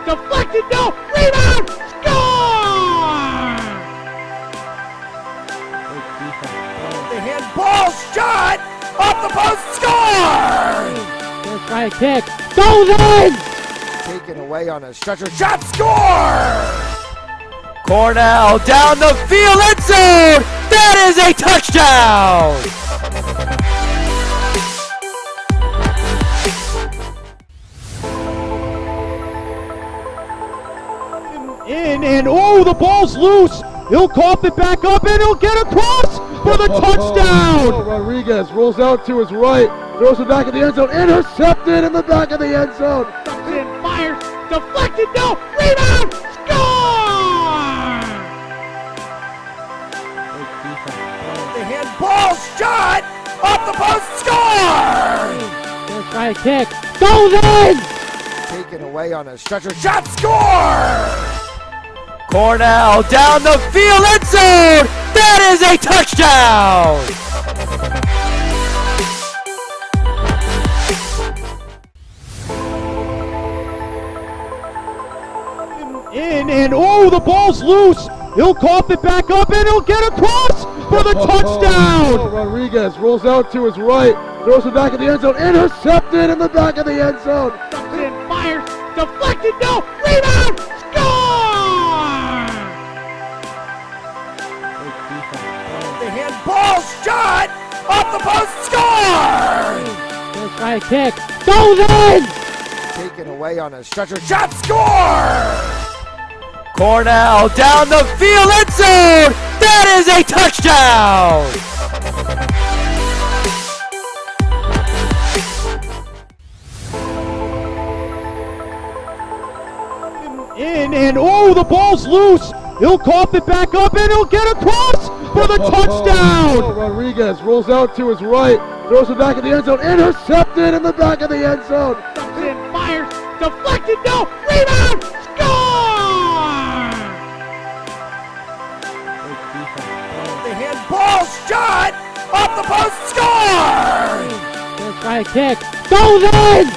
deflected, no, rebound, score! The handball shot, off the post, score! First right kick, goes in! Taken away on a stretcher, shot, score! Cornell down the field, end zone! That is a touchdown! In and oh, the ball's loose. He'll cough it back up and he'll get across for the touchdown. Rodriguez rolls out to his right, throws it back in the end zone, intercepted in the back of the end zone. And fires, deflected, no, rebound, score! The handball shot, off the post, score! First right kick, goes in! Taken away on a stretcher, shot, score! Cornell down the field, end zone! That is a touchdown! In and oh, the ball's loose. He'll cough it back up and he'll get across for the touchdown. Rodriguez rolls out to his right, throws it back in the end zone, intercepted in the back of the end zone. And fires, deflected, no, rebound, score! The handball shot, off the post, score! First right kick, goes in! Taken away on a stretcher, shot, score! Cornell down the field, end zone! That is a touchdown! In and oh, the ball's loose. He'll cough it back up and he'll get across for the touchdown. Rodriguez rolls out to his right, throws it back in the end zone, intercepted in the back of the end zone. And fires, deflected, no, rebound, score! The handball shot, off the post, score! First right kick, goes in!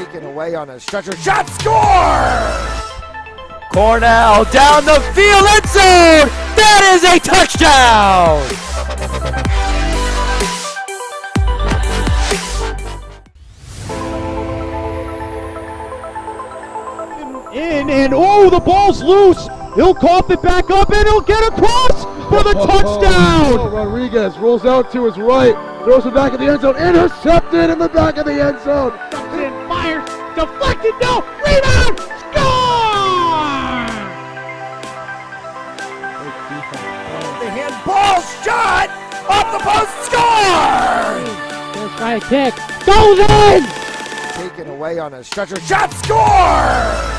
Taken away on a stretcher, shot, score! Cornell down the field, end zone! That is a touchdown! In and oh, the ball's loose. He'll cough it back up and he'll get across for the touchdown. Rodriguez rolls out to his right, throws it back in the end zone, intercepted in the back of the end zone. And fires, deflected, no, rebound, score! The handball shot, off the post, score! First right kick, goes in! Taken away on a stretcher, shot, score!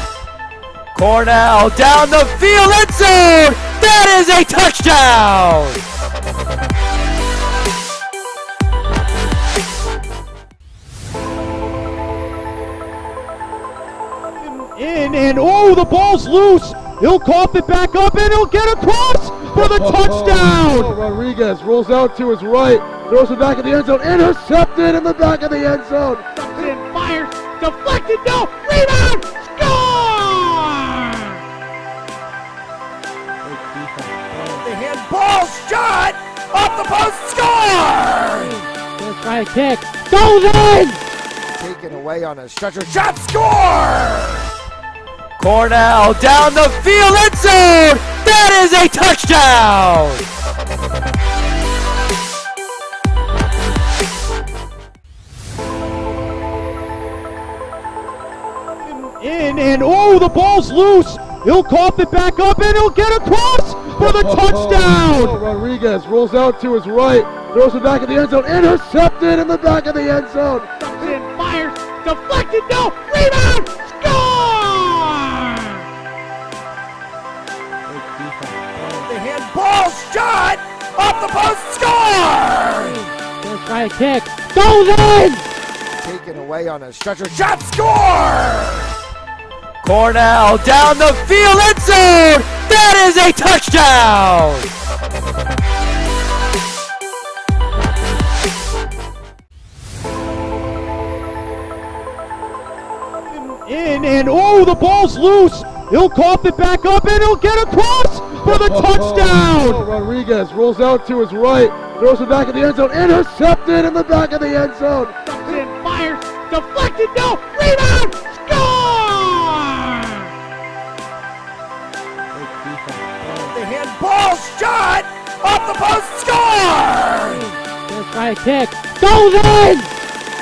Cornell down the field, end zone! That is a touchdown! In and oh, the ball's loose. He'll cough it back up and he'll get across for the touchdown. Rodriguez rolls out to his right, throws it back in the end zone, intercepted in the back of the end zone. And fires, deflected, no, rebound, score! The handball shot, off the post, score! First right kick, goes in! Taken away on a stretcher, shot, score! Cornell down the field, end zone! That is a touchdown! In and oh, the ball's loose. He'll cough it back up and he'll get across for the touchdown. Rodriguez rolls out to his right, throws it back in the end zone, intercepted in the back of the end zone. And fires, deflected, no, rebound, score! The handball shot, off the post, score! First right kick, goes in! Taken away on a stretcher, shot, score! Cornell down the field, end zone! That is a touchdown! In in, and oh, the ball's loose. He'll cough it back up, and he'll get across for the touchdown. Rodriguez rolls out to his right, throws it back in the end zone, intercepted in the back of the end zone. And fires, deflected, no, rebound, score! The handball shot off the post, score! Gonna try a kick, goes in!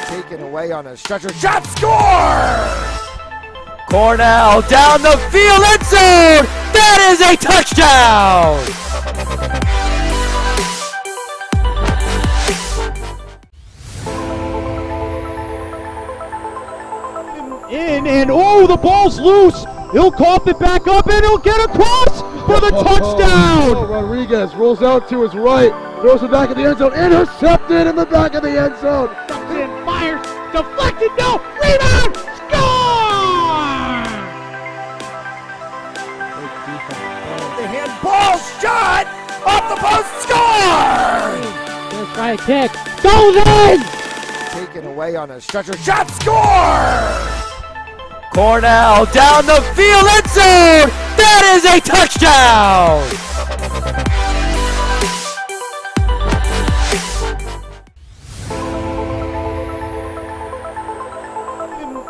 Taken away on a stretcher, shot, score! Cornell down the field, end zone! That is a touchdown! In, and oh, the ball's loose. He'll cough it back up, and he'll get across for the touchdown. Rodriguez rolls out to his right, throws it back in the end zone, intercepted in the back of the end zone. And fires, deflected, no, rebound, score! The handball shot off the post, score! Gonna try a kick, goes in! Taken away on a stretcher, shot, score! Cornell down the field, end zone! That is a touchdown!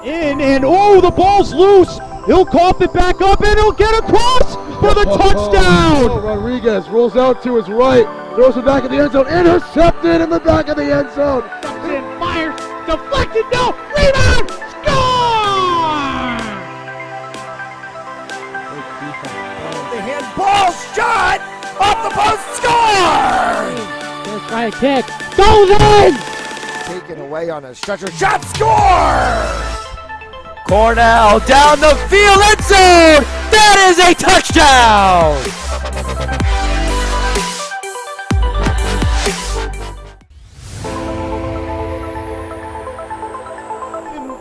In, and oh, the ball's loose. He'll cough it back up, and he'll get across for the touchdown. Rodriguez rolls out to his right, throws it back in the end zone, intercepted in the back of the end zone. And fires, deflected, no, rebound, score! The handball shot off the post, score! Gonna try a kick, goes in! Taken away on a stretcher, shot, score! Cornell down the field, end zone! That is a touchdown!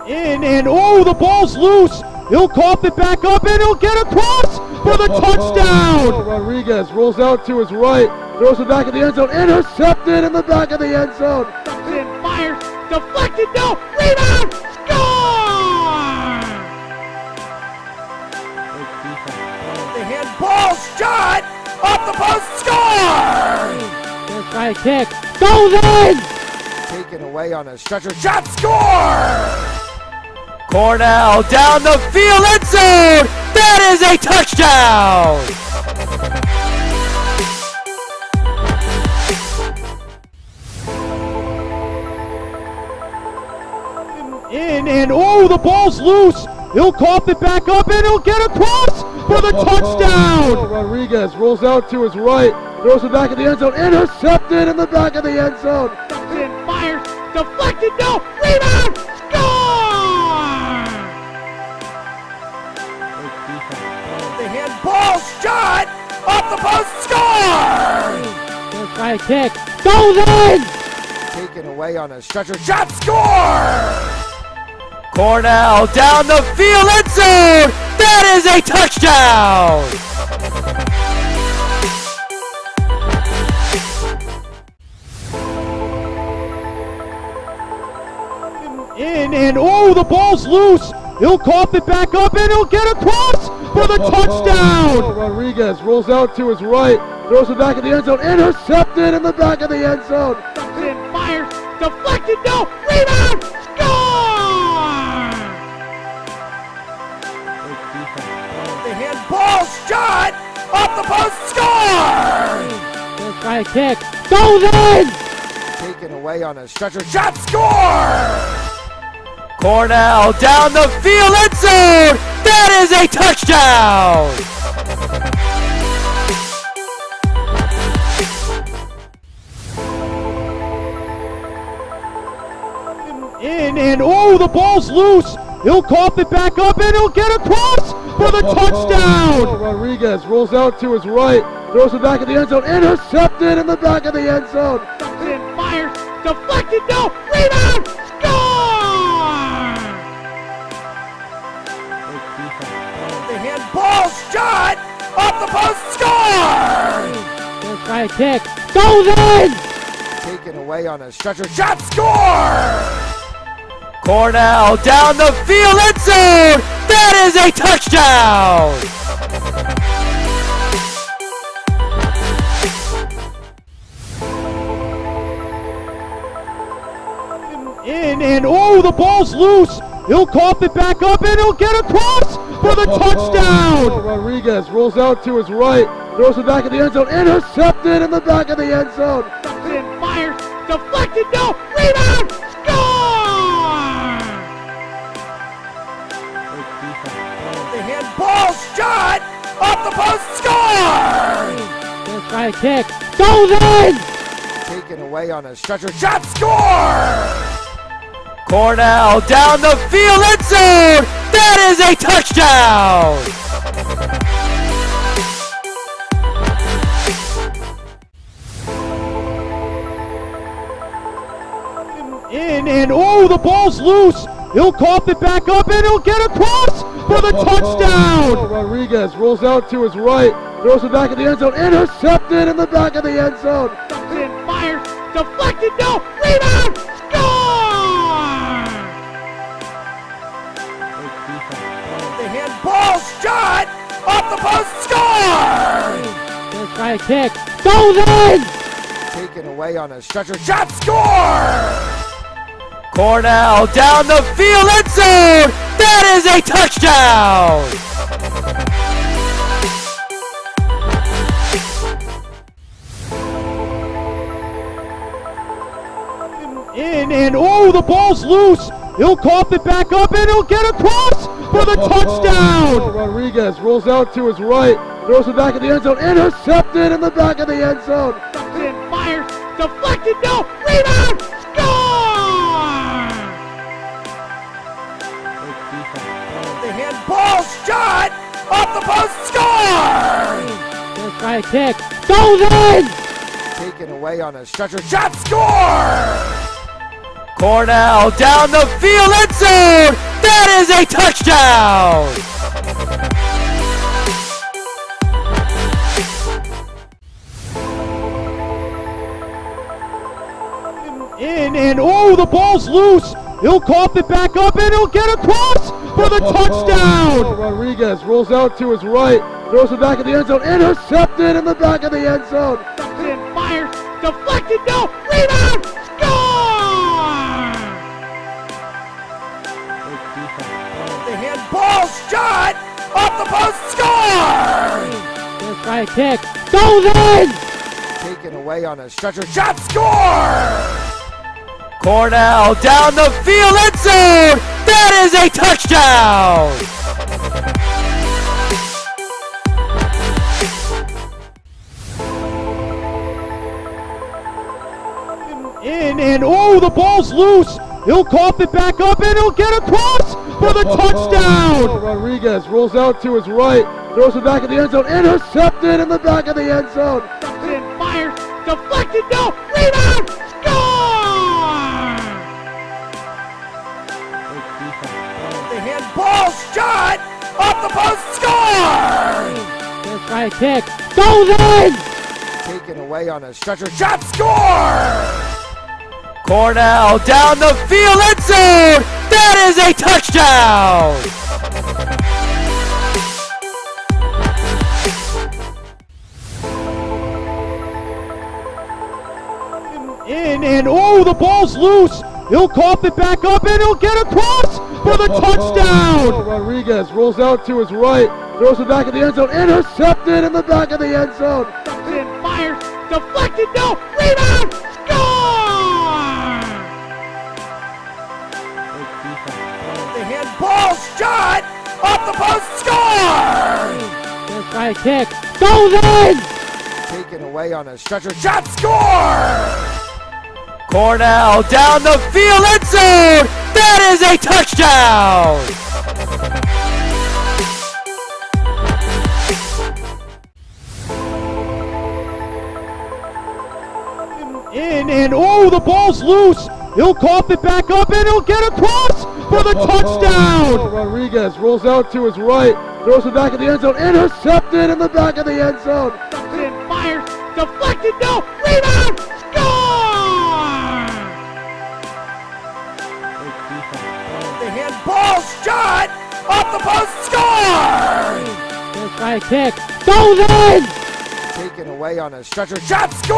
In, and oh, the ball's loose. He'll cough it back up, and he'll get across for the touchdown. Rodriguez rolls out to his right, throws it back in the end zone, intercepted in the back of the end zone. And fires, deflected, no, rebound, score! The handball shot off the post, score! Gonna try a kick, goes in! Taken away on a stretcher, shot, score! Cornell down the field, end zone! That is a touchdown! In, and oh, the ball's loose. He'll cough it back up, and he'll get across for the touchdown. Rodriguez rolls out to his right, throws it back in the end zone, intercepted in the back of the end zone. And fires, deflected, no, rebound, score! The handball shot off the post, score! Gonna try a kick, goes in! Taken away on a stretcher, shot, score! Cornell down the field, end zone! That is a touchdown! In, and oh, the ball's loose. He'll cough it back up, and he'll get across for the touchdown. Rodriguez rolls out to his right, throws it back in the end zone, intercepted in the back of the end zone. And fires, deflected, no, rebound, score! The handball shot off the post, score! Gonna try a kick, goes in! Taken away on a stretcher, shot, score! Cornell down the field, end zone! That is a touchdown! In, and oh, the ball's loose. He'll cough it back up, and he'll get across for the touchdown. Rodriguez rolls out to his right, throws it back in the end zone, intercepted in the back of the end zone. And fires, deflected, no, rebound, score! The handball shot off the post, score! Gonna try a kick, goes in! Taken away on a stretcher, shot, score! Cornell down the field, end zone. That is a touchdown. And oh, the ball's loose. He'll cough it back up and he'll get across for the touchdown. Rodriguez rolls out to his right, throws it back in the end zone, intercepted in the back of the end zone. And fires, deflected, no, rebound, score! The handball shot off the post, score! Gonna try a kick, goes in! Taken away on a stretcher, shot, score! Cornell down the field, end zone! That is a touchdown! And oh, the ball's loose. He'll cough it back up and he'll get across for the touchdown. Rodriguez rolls out to his right, throws it back in the end zone, intercepted in the back of the end zone. And fires, deflected, no, rebound, score! The handball shot off the post, score! Gonna try a kick, goes in! Taken away on a stretcher, shot, score! Cornell down the field, end zone! That is a touchdown! And oh, the ball's loose. He'll cough it back up and he'll get across for the touchdown. Rodriguez rolls out to his right, throws it back in the end zone, intercepted in the back of the end zone. And fires, deflected, no, rebound, score! The handball shot off the post, score! Gonna try a kick, goes in! Taken away on a stretcher, shot, score! Cornell down the field, end zone! That is a touchdown! And oh, the ball's loose. He'll cough it back up and he'll get across for the touchdown. Rodriguez rolls out to his right, throws it back in the end zone, intercepted in the back of the end zone. And fires, deflected, no, rebound, score! The handball shot off the post, score! Gonna try a kick, goes in! Taken away on a stretcher, shot, score! Cornell down the field, end zone! That is a touchdown! And oh, the ball's loose. He'll cough it back up and he'll get across for the touchdown. Rodriguez rolls out to his right, throws it back in the end zone, intercepted in the back of the end zone. And fires, deflected, no, rebound, score! The handball shot off the post, score! Gonna try a kick, goes in! Taken away on a stretcher, shot, score! Cornell down the field, end zone! That is a touchdown! And oh, the ball's loose. He'll cough it back up and he'll get across for the touchdown. Rodriguez rolls out to his right, throws it back in the end zone, intercepted in the back of the end zone. And fires, deflected, no, rebound, score! The handball shot off the post, score! Gonna try a kick, goes in! Taken away on a stretcher, shot, score! Cornell down the field, end zone! That is a touchdown! And oh, the ball's loose. He'll cough it back up and he'll get across for the touchdown. Rodriguez rolls out to his right, throws it back in the end zone, intercepted in the back of the end zone. And fires, deflected, no, rebound, score! handball shot off the post, score! First try kick, goes in! Taken away on a stretcher, shot, score!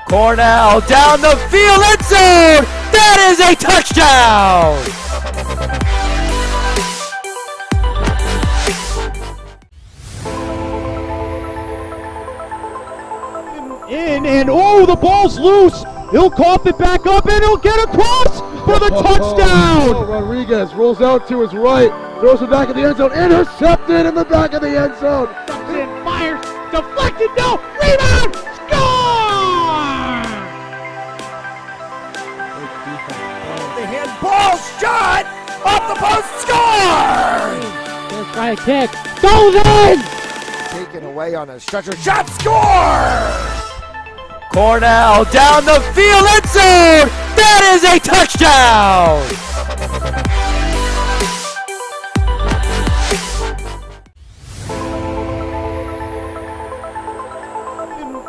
Cornell down the field, end zone! That is a touchdown! In and oh, the ball's loose. He'll cough it back up and he'll get across for the touchdown. Rodriguez rolls out to his right, throws it back in the end zone, intercepted in the back of the end zone. And fires, deflected, no, rebound, score! The handball shot off the post, score! First try kick, goes in! Taken away on a stretcher, shot, score! Cornell down the field, end zone! That is a touchdown!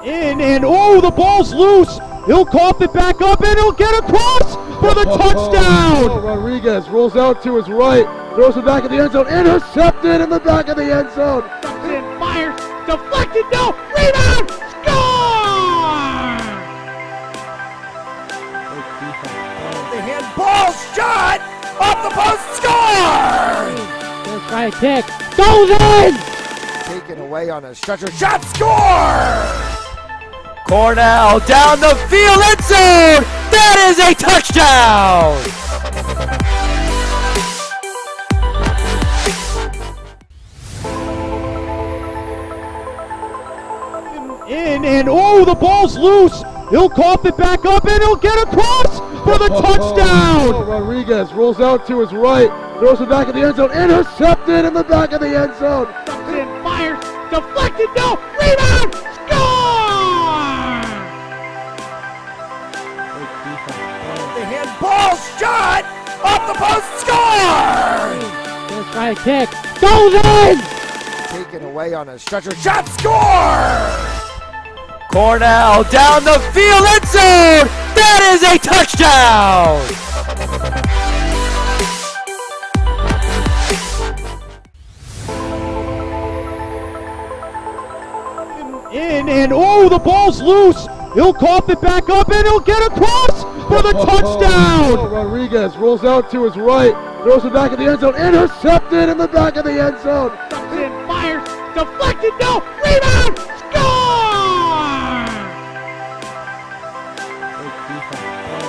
In and oh, the ball's loose. He'll cough it back up and he'll get across for the touchdown. Rodriguez rolls out to his right, throws it back in the end zone, intercepted in the back of the end zone. And fires, deflected, no, rebound, score! The handball shot off the post, score! First try kick, goes in! Taken away on a stretcher, shot, score! Cornell down the field, end zone! That is a touchdown! In and oh, the ball's loose. He'll cough it back up and he'll get across for the touchdown. Rodriguez rolls out to his right, throws it back in the end zone, intercepted in the back of the end zone. And fires, deflected, no, rebound, score! The handball shot off the post, score! First try kick, goes in! Taken away on a stretcher, shot, score! Cornell down the field, end zone! That is a touchdown! In and oh, the ball's loose. He'll cough it back up and he'll get across for the touchdown. Rodriguez rolls out to his right, throws it back in the end zone, intercepted in the back of the end zone. And fires, deflected, no, rebound, score!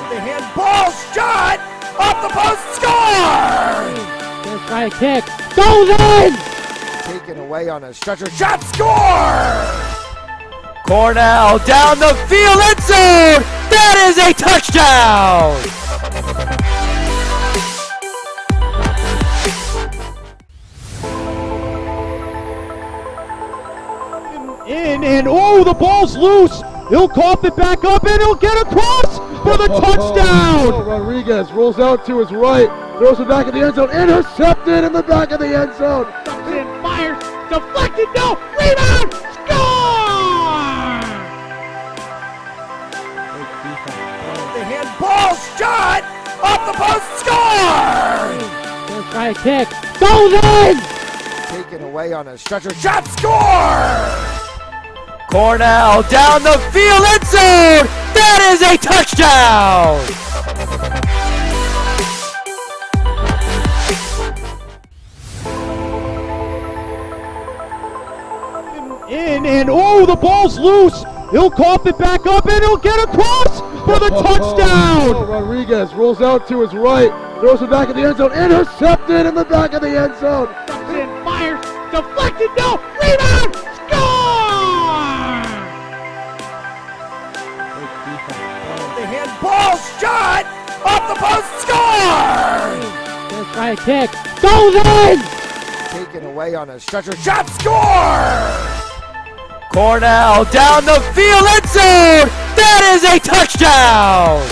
The handball shot off the post, score! First try kick, goes in! Taken away on a stretcher, shot, score! Cornell down the field, end zone! That is a touchdown! In and oh, the ball's loose. He'll cough it back up and he'll get across for the touchdown. Rodriguez rolls out to his right, throws it back in the end zone, intercepted in the back of the end zone. And fires, deflected, no, rebound, score! The handball shot off the post, score! First try kick, goes in! Taken away on a stretcher, shot, score! Cornell down the field, end zone! That is a touchdown! In and oh, the ball's loose. He'll cough it back up and he'll get across for the touchdown. Rodriguez rolls out to his right, throws it back in the end zone, intercepted in the back of the end zone. And fires, deflected, no, rebound, score! The handball shot off the post, score! First try kick, goes in! Taken away on a stretcher, shot, score! Cornell down the field, end zone! That is a touchdown!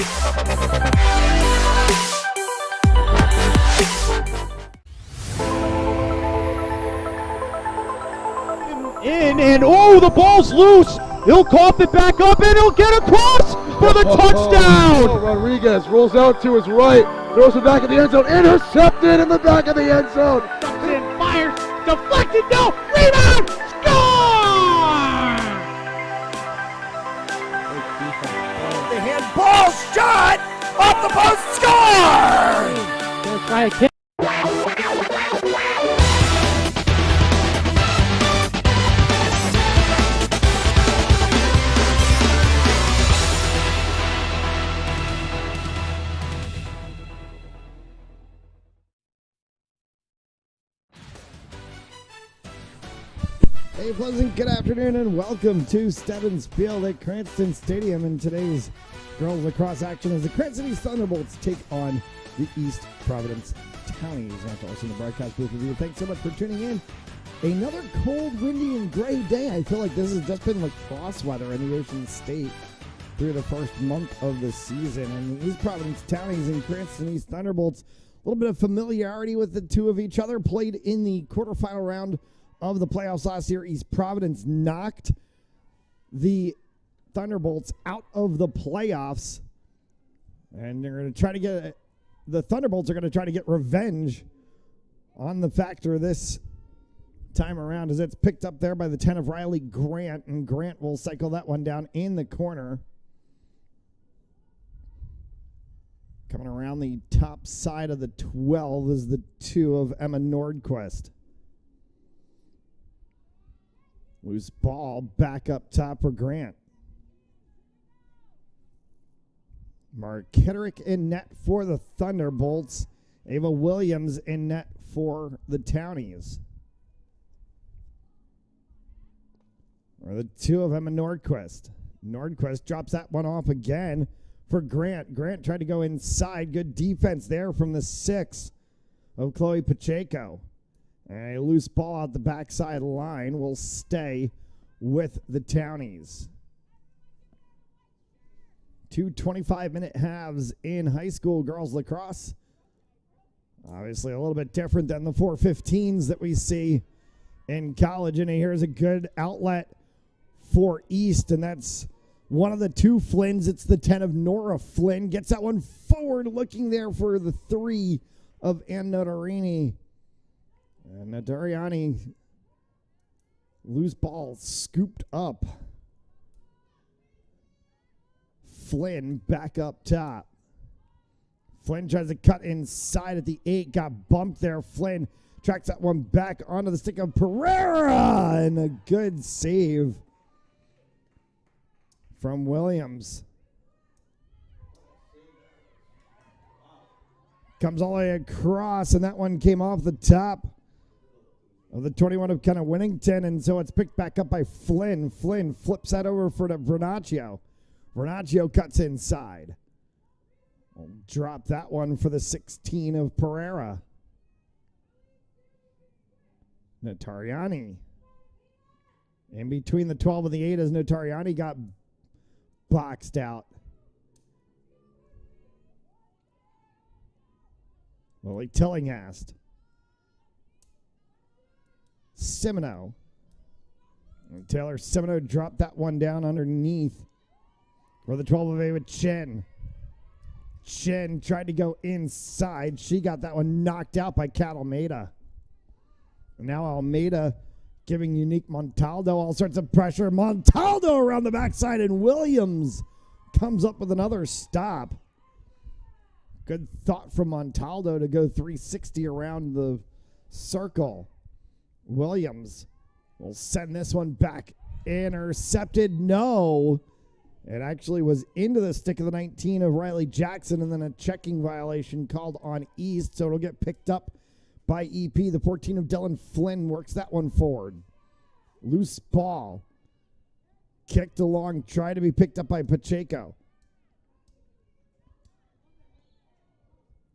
In and oh, the ball's loose. He'll cough it back up and he'll get across for the touchdown. Rodriguez rolls out to his right, Throws it back in the end zone. Intercepted in the back of the end zone. Comes in, fires, deflected, no, rebound, score! The handball shot off the post, score! Gonna try a kick. A pleasant good afternoon and welcome to Stebbins Field at Cranston Stadium. In today's girls lacrosse action as the Cranston East Thunderbolts take on the East Providence Townies. After us in the broadcast booth with you, thanks so much for tuning in. Another cold, windy, and gray day. I feel like this has just been lacrosse weather in the Ocean State through the first month of the season. And the East Providence Townies and Cranston East Thunderbolts, a little bit of familiarity with the two of each other, played in the quarterfinal round of the playoffs last year. East Providence knocked the Thunderbolts out of the playoffs, and they're going to try to get the Thunderbolts are going to try to get revenge on the Factor this time around, as it's picked up there by the 10 of Riley Grant, and Grant will cycle that one down in the corner. Coming around the top side of the 12 is the 2 of Emma Nordquist. Loose ball back up top for Grant. Mark Kitterick in net for the Thunderbolts. Ava Williams in net for the Townies. Or the 2 of Emma Nordquist. Nordquist drops that one off again for Grant. Grant tried to go inside. Good defense there from the 6 of Chloe Pacheco. And a loose ball out the backside line will stay with the Townies. 2 25-minute halves in high school girls lacrosse. Obviously a little bit different than the 4:15s that we see in college. And here's a good outlet for East, and that's one of the 2 Flynns. It's the 10 of Nora Flynn. Gets that one forward, looking there for the 3 of Ann Notarini. And Natariani, loose ball scooped up. Flynn back up top. Flynn tries to cut inside at the 8, got bumped there. Flynn tracks that one back onto the stick of Pereira, and a good save from Williams. Comes all the way across, and that one came off the top of the 21 of kind of Winnington, and so it's picked back up by Flynn. Flynn flips that over for the Vernaccio. Vernaccio cuts inside. We'll drop that one for the 16 of Pereira. Notariani. In between the 12 and the 8 as Notariani got boxed out. Lily Tillinghast. Semino. And Taylor Semino dropped that one down underneath for the 12 of Ava Chen. Chen tried to go inside. She got that one knocked out by Kat Almeida. And now Almeida giving Unique Montaldo all sorts of pressure. Montaldo around the backside, and Williams comes up with another stop. Good thought from Montaldo to go 360 around the circle. Williams will send this one back. Intercepted. No. It actually was into the stick of the 19 of Riley Jackson, and then a checking violation called on East, so it'll get picked up by EP. The 14 of Dylan Flynn works that one forward. Loose ball. Kicked along, tried to be picked up by Pacheco.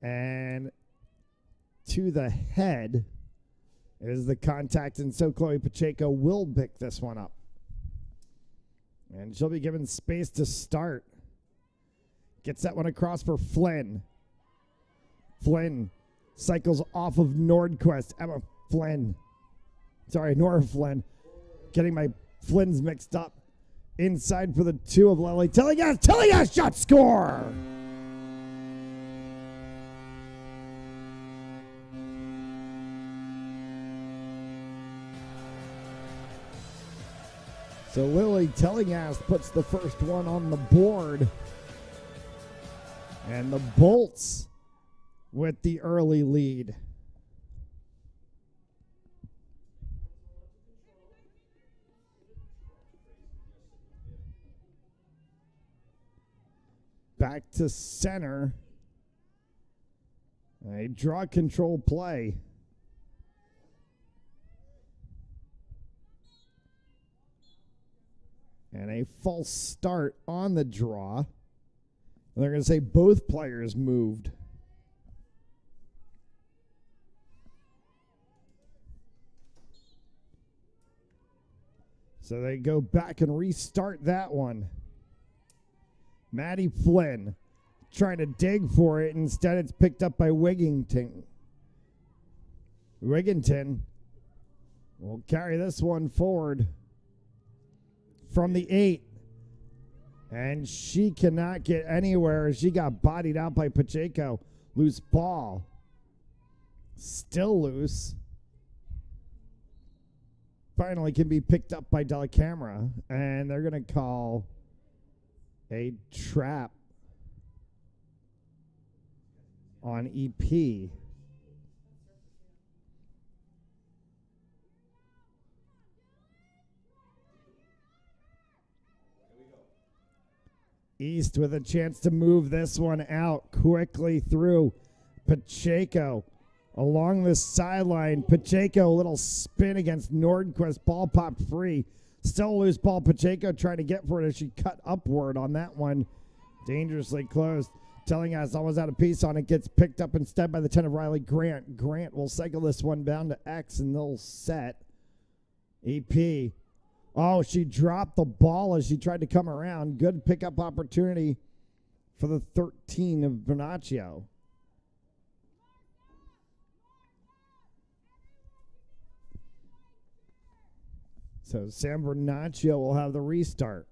And to the head is the contact, and so Chloe Pacheco will pick this one up. And she'll be given space to start. Gets that one across for Flynn. Flynn cycles off of Nordquist. Emma Flynn. Sorry, Nora Flynn. Getting my Flynns mixed up. Inside for the 2 of Lily Tillinghast. Tillinghast shot, score! So Lily Tillinghast puts the first one on the board. And the Bolts with the early lead. Back to center. A draw control play. And a false start on the draw. They're going to say both players moved. So they go back and restart that one. Maddie Flynn trying to dig for it. Instead, it's picked up by Wigington. Wigington will carry this one forward from the 8. And she cannot get anywhere. She got bodied out by Pacheco. Loose ball. Still loose. Finally can be picked up by Della Camera. And they're going to call a trap on EP. East with a chance to move this one out quickly through Pacheco along the sideline. Pacheco, a little spin against Nordquist. Ball popped free. Still loose ball. Pacheco trying to get for it as she cut upward on that one. Dangerously closed. Tillinghast almost out of piece on it. Gets picked up instead by the 10 of Riley Grant. Grant will cycle this one down to X and they'll set. EP. Oh, she dropped the ball as she tried to come around. Good pickup opportunity for the 13 of Bernaccio. So San Bernaccio will have the restart.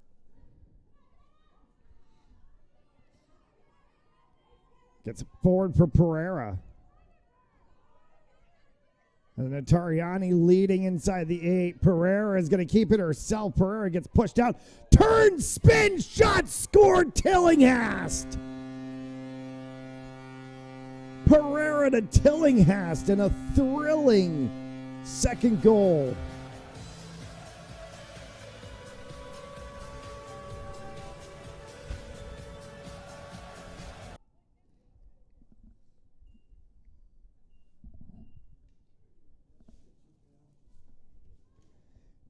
Gets it forward for Pereira. And Natariani leading inside the 8. Pereira is going to keep it herself. Pereira gets pushed out. Turn, spin, shot, scored, Tillinghast. Pereira to Tillinghast and a thrilling second goal.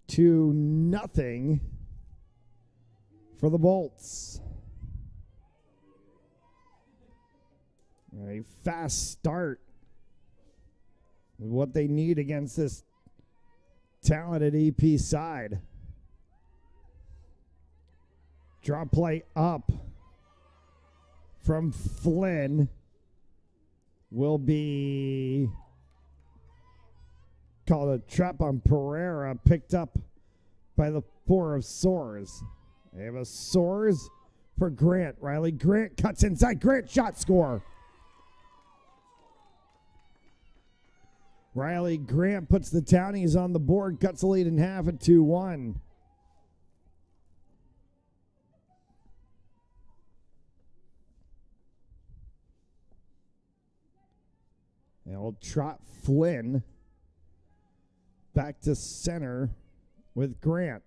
To nothing for the Bolts. A fast start with what they need against this talented EP side. Draw play up from Flynn will be called a trap on Pereira, picked up by the 4 of Soares. They have a Soares for Grant. Riley Grant cuts inside. Grant shot, score. Riley Grant puts the Townies on the board, cuts the lead in half at 2-1. And we'll trot Flynn back to center with Grant.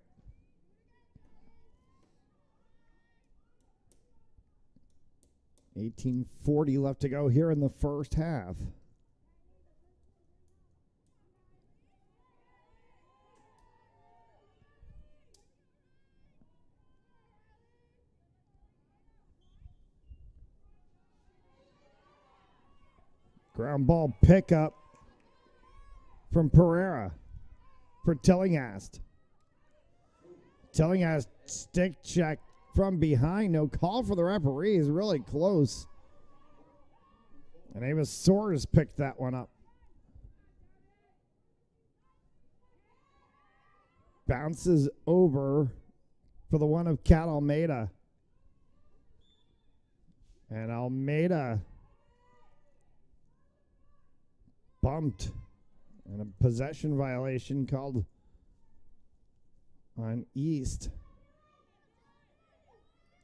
$18:40 left to go here in the first half. Ground ball pickup from Pereira for Tillinghast. Tillinghast stick check from behind. No call for the referees. Really close. And Ava Soares picked that one up. Bounces over for the one of Cat Almeida. And Almeida bumped and a possession violation called on East.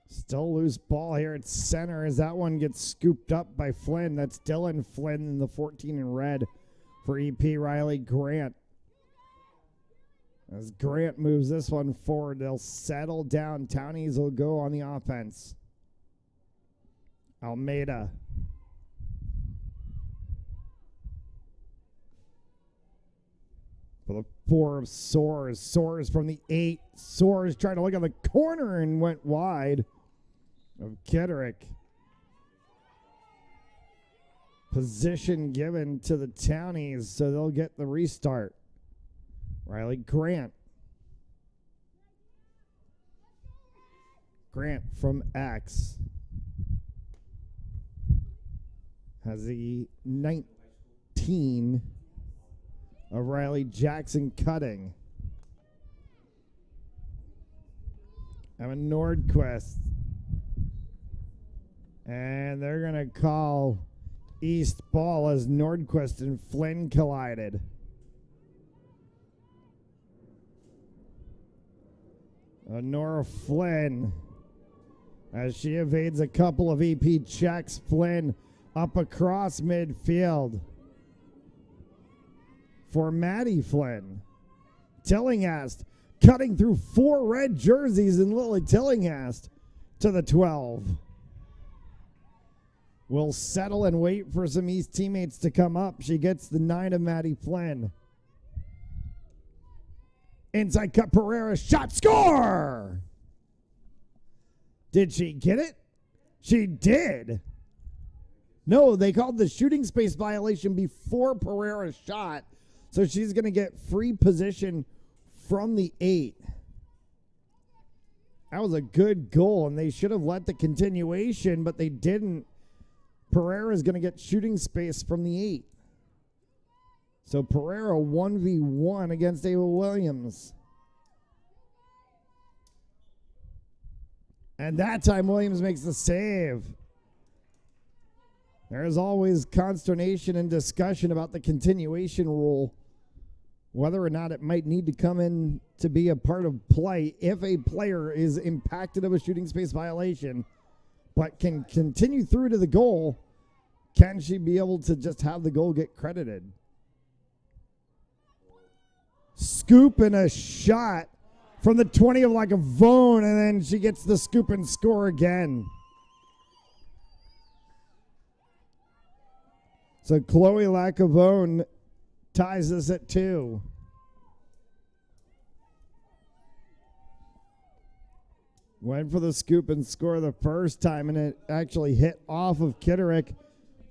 Still loose ball here at center as that one gets scooped up by Flynn. That's Dylan Flynn in the 14 in red for EP Riley Grant. As Grant moves this one forward, they'll settle down. Townies will go on the offense. Almeida. For the 4 of Soares. Soares from the 8. Soares trying to look at the corner and went wide of Kitterick. Position given to the Townies, so they'll get the restart. Riley Grant. Grant from X. Has the 19 of Riley Jackson cutting. Evan Nordquist. And they're going to call East ball as Nordquist and Flynn collided. Nora Flynn, as she evades a couple of EP checks. Flynn up across midfield for Maddie Flynn. Tillinghast cutting through 4 red jerseys in Lily Tillinghast to the 12. Will settle and wait for some East teammates to come up. She gets the 9 of Maddie Flynn. Inside cut, Pereira, shot, score! Did she get it? She did. No, they called the shooting space violation before Pereira's shot, so she's going to get free position from the 8. That was a good goal, and they should have let the continuation, but they didn't. Pereira's going to get shooting space from the 8. So Pereira 1v1 against Ava Williams. And that time Williams makes the save. There is always consternation and discussion about the continuation rule, whether or not it might need to come in to be a part of play if a player is impacted of a shooting space violation, but can continue through to the goal. Can she be able to just have the goal get credited? Scoop and a shot from the 20 of Lacavone, and then she gets the scoop and score again. So Chloe Lacavone ties us at 2. Went for the scoop and score the first time, and it actually hit off of Kitterick.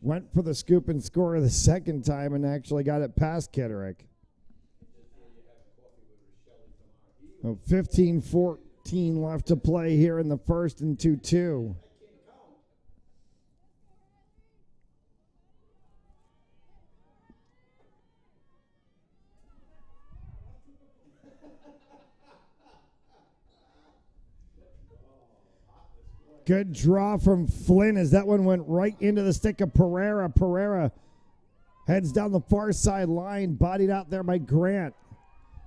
Went for the scoop and score the second time, and actually got it past Kitterick. 15-14 left to play here in the first and 2-2. Good draw from Flynn as that one went right into the stick of Pereira. Pereira heads down the far side line, bodied out there by Grant.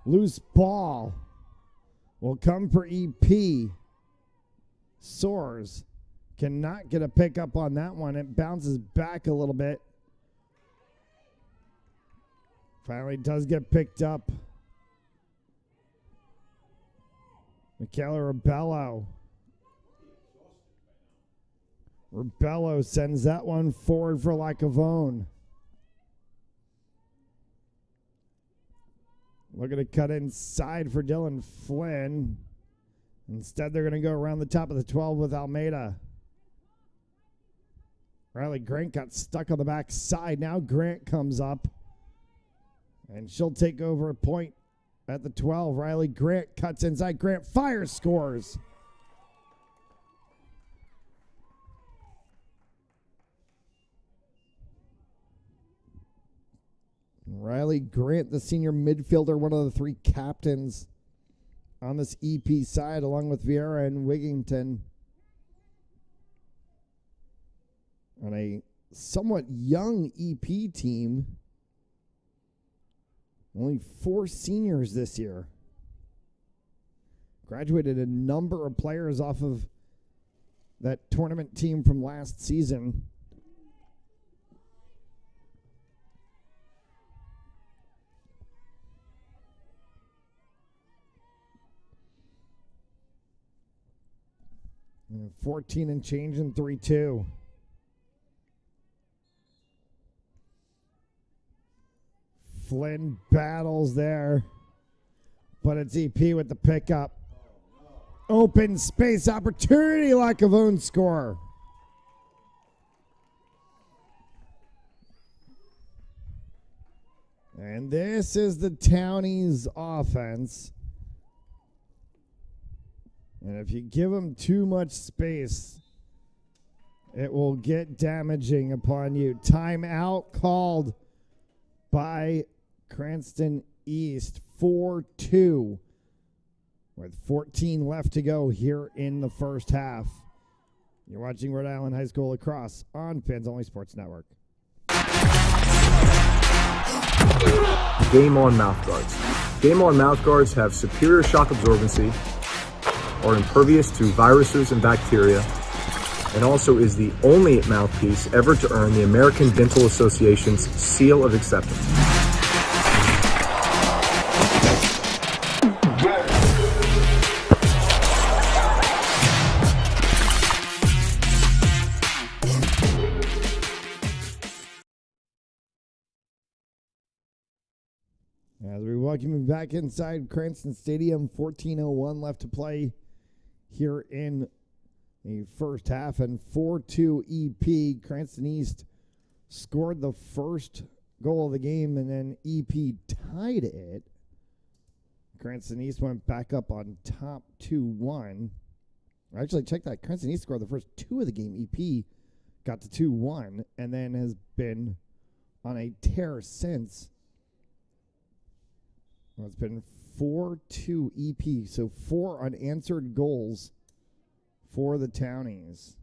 Loose ball will come for EP. Soares cannot get a pickup on that one. It bounces back a little bit. Finally does get picked up. Michaela Rebello. Rebello sends that one forward for Lacavone. Looking to cut inside for Dylan Flynn. Instead, they're going to go around the top of the 12 with Almeida. Riley Grant got stuck on the back side. Now Grant comes up, and she'll take over a point at the 12. Riley Grant cuts inside. Grant fires, scores. Riley Grant, the senior midfielder, one of the 3 captains on this EP side, along with Vieira and Wigington. On a somewhat young EP team. Only 4 seniors this year. Graduated a number of players off of that tournament team from last season. And 14 and change in 3-2. Flynn battles there, but it's EP with the pickup. Open space opportunity, lack of own score. And this is the Townies offense. And if you give them too much space, it will get damaging upon you. Timeout called by Cranston East, 4-2. With 14 left to go here in the first half. You're watching Rhode Island High School Lacrosse on Fans Only Sports Network. Game On mouthguards. Game On mouthguards have superior shock absorbency, are impervious to viruses and bacteria, and also is the only mouthpiece ever to earn the American Dental Association's seal of acceptance. As we welcome you back inside Cranston Stadium, 14:01 left to play here in the first half, and 4-2 EP. Cranston East scored the first goal of the game, and then EP tied it. Cranston East went back up on top 2-1. Actually, check that. Cranston East scored the first two of the game. EP got to 2-1, and then has been on a tear since. Well, it's been 4-2 EP, so 4 unanswered goals for the Townies.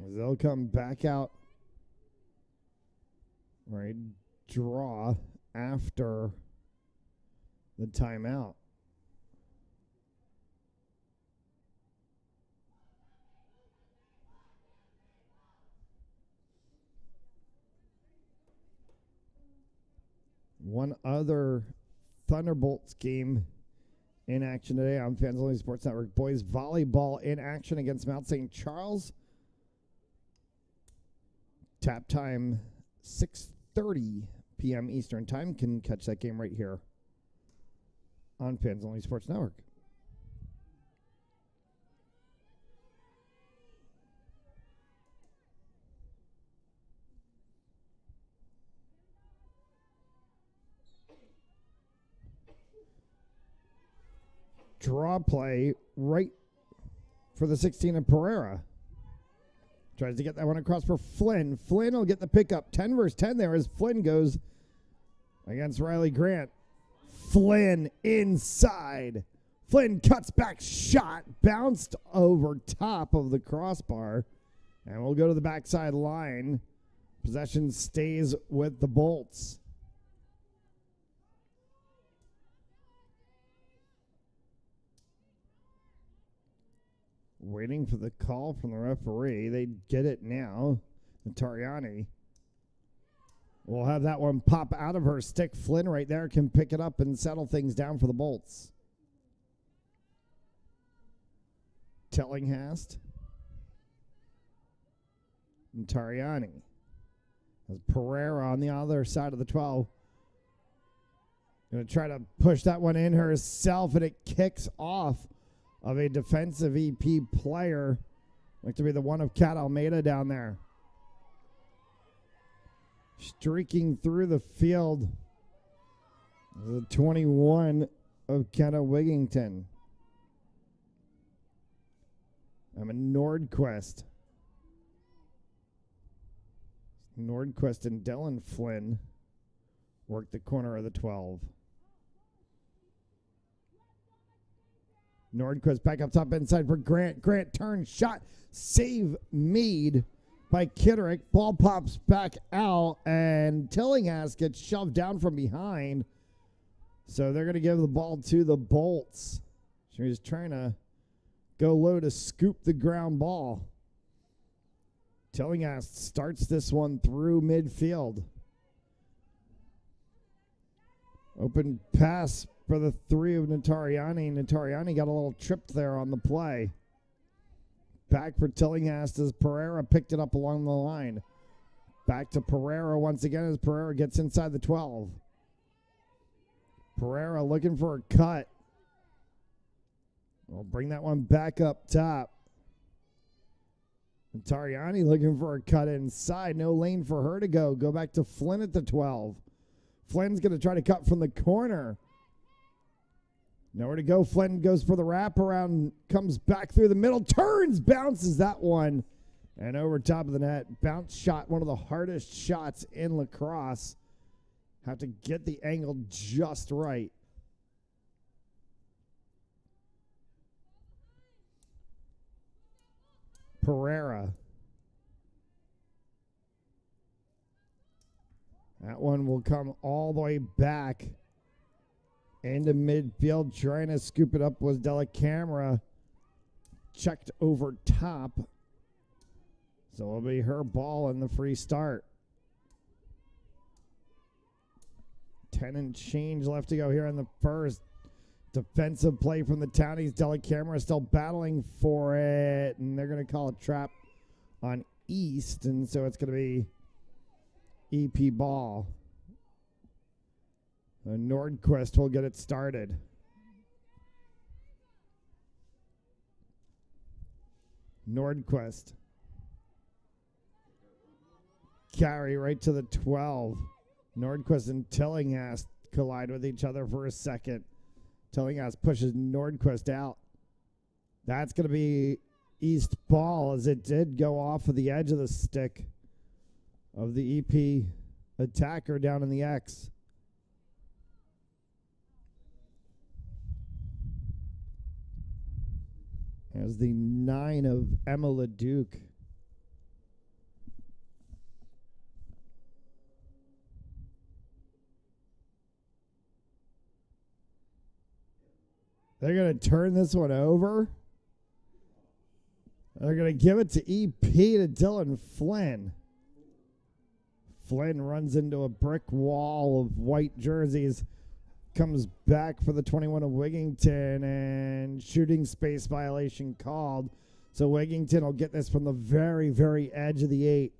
As they'll come back out, right, draw after the timeout. One other Thunderbolts game in action today on Fans Only Sports Network. Boys volleyball in action against Mount St. Charles. Tap time 6:30 p.m. Eastern Time. Can catch that game right here on Fans Only Sports Network. Draw play right for the 16 of Pereira. Tries to get that one across for Flynn. Flynn will get the pickup. 10 versus 10 there as Flynn goes against Riley Grant. Flynn inside. Flynn cuts back shot. Bounced over top of the crossbar. And we'll go to the backside line. Possession stays with the Bolts. Waiting for the call from the referee. They get it now. Natariani will have that one pop out of her stick. Flynn right there can pick it up and settle things down for the Bolts. Tillinghast. Natariani. As Pereira on the other side of the 12. Going to try to push that one in herself, and it kicks off of a defensive EP player. Like to be the one of Cat Almeida down there. Streaking through the field. The 21 of Kenna Wigington. Emma Nordquist. Nordquist and Dylan Flynn work the corner of the 12. Nordquist back up top inside for Grant. Grant turn shot. Save made by Kitterick. Ball pops back out, and Tillinghast gets shoved down from behind. So they're going to give the ball to the Bolts. She was trying to go low to scoop the ground ball. Tillinghast starts this one through midfield. Open pass for the 3 of Notarianni. Notarianni got a little tripped there on the play. Back for Tillinghast as Pereira picked it up along the line. Back to Pereira once again as Pereira gets inside the 12. Pereira looking for a cut. We'll bring that one back up top. Notarianni looking for a cut inside. No lane for her to go. Go back to Flynn at the 12. Flynn's going to try to cut from the corner. Nowhere to go. Flynn goes for the wraparound. Comes back through the middle. Turns. Bounces that one. And over top of the net. Bounce shot. One of the hardest shots in lacrosse. Have to get the angle just right. Pereira. That one will come all the way back into midfield. Trying to scoop it up was Della Camera. Checked over top. So it'll be her ball in the free start. 10 and change left to go here in the first. Defensive play from the Townies. Della Camera still battling for it. And they're going to call a trap on East. And so it's going to be EP ball. Nordquist will get it started. Nordquist. Carry right to the 12. Nordquist and Tillinghast collide with each other for a second. Tillinghast pushes Nordquist out. That's going to be East ball as it did go off of the edge of the stick of the EP attacker down in the X. As the 9 of Emma LeDuc. They're going to turn this one over. They're going to give it to EP to Dylan Flynn. Flynn runs into a brick wall of white jerseys. Comes back for the 21 of Wigington, and shooting space violation called. So Wigington will get this from the very, very edge of the 8.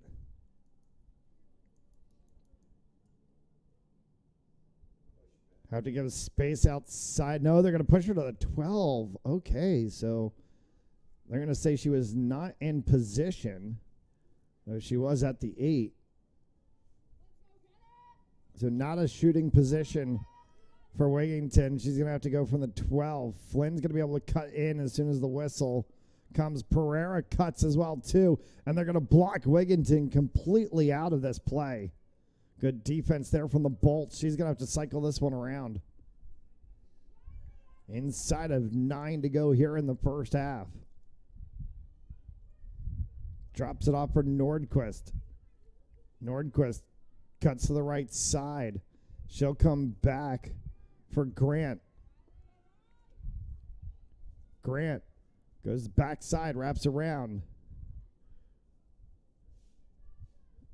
Have to give space outside. No, they're going to push her to the 12. Okay, so they're going to say she was not in position, though she was at the 8. So not a shooting position for Wigington. She's going to have to go from the 12. Flynn's going to be able to cut in as soon as the whistle comes. Pereira cuts as well, too. And they're going to block Wigington completely out of this play. Good defense there from the Bolts. She's going to have to cycle this one around. Inside of 9 to go here in the first half. Drops it off for Nordquist. Nordquist cuts to the right side. She'll come back for Grant. Grant goes backside, wraps around.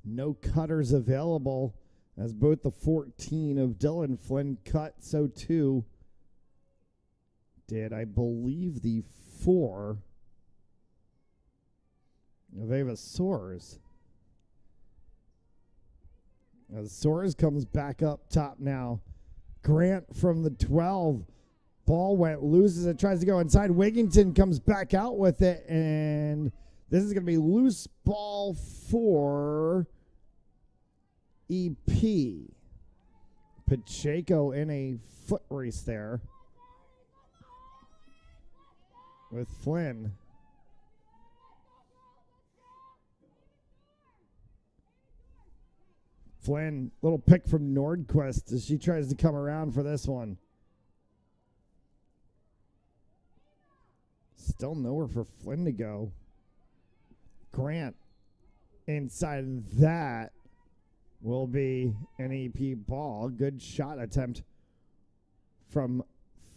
No cutters available as both the 14 of Dylan Flynn cut, so too did, I believe, the 4 of Ava Soares. As Soares comes back up top now. Grant from the 12. Ball went, loses it, tries to go inside. Wigington comes back out with it, and this is going to be loose ball for EP. Pacheco in a foot race there with Flynn. Flynn, little pick from Nordquist as she tries to come around for this one. Still nowhere for Flynn to go. Grant inside that will be an EP ball. Good shot attempt from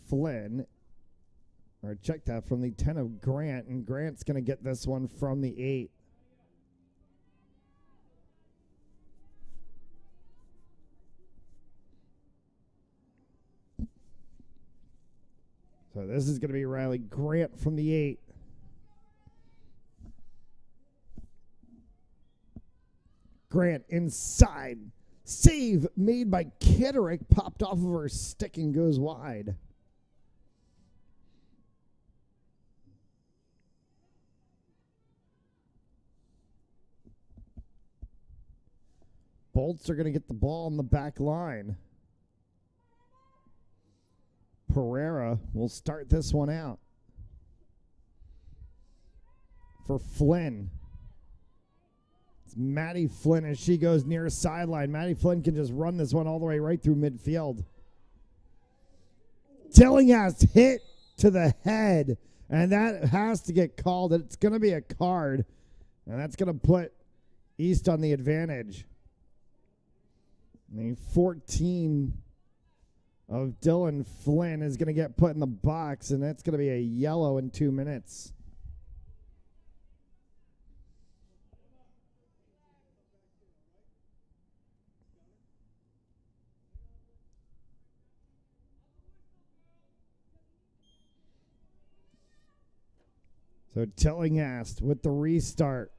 Flynn. Or check that from the 10 of Grant. And Grant's going to get this one from the 8. So this is going to be Riley Grant from the 8. Grant inside. Save made by Kitterick. Popped off of her stick and goes wide. Bolts are going to get the ball on the back line. Pereira will start this one out for Flynn. It's Maddie Flynn as she goes near sideline. Maddie Flynn can just run this one all the way right through midfield. Tillinghast hit to the head, and that has to get called. It's going to be a card, and that's going to put East on the advantage. The 14 of Dylan Flynn is going to get put in the box, and that's going to be a yellow in 2 minutes. So Tillinghast with the restart.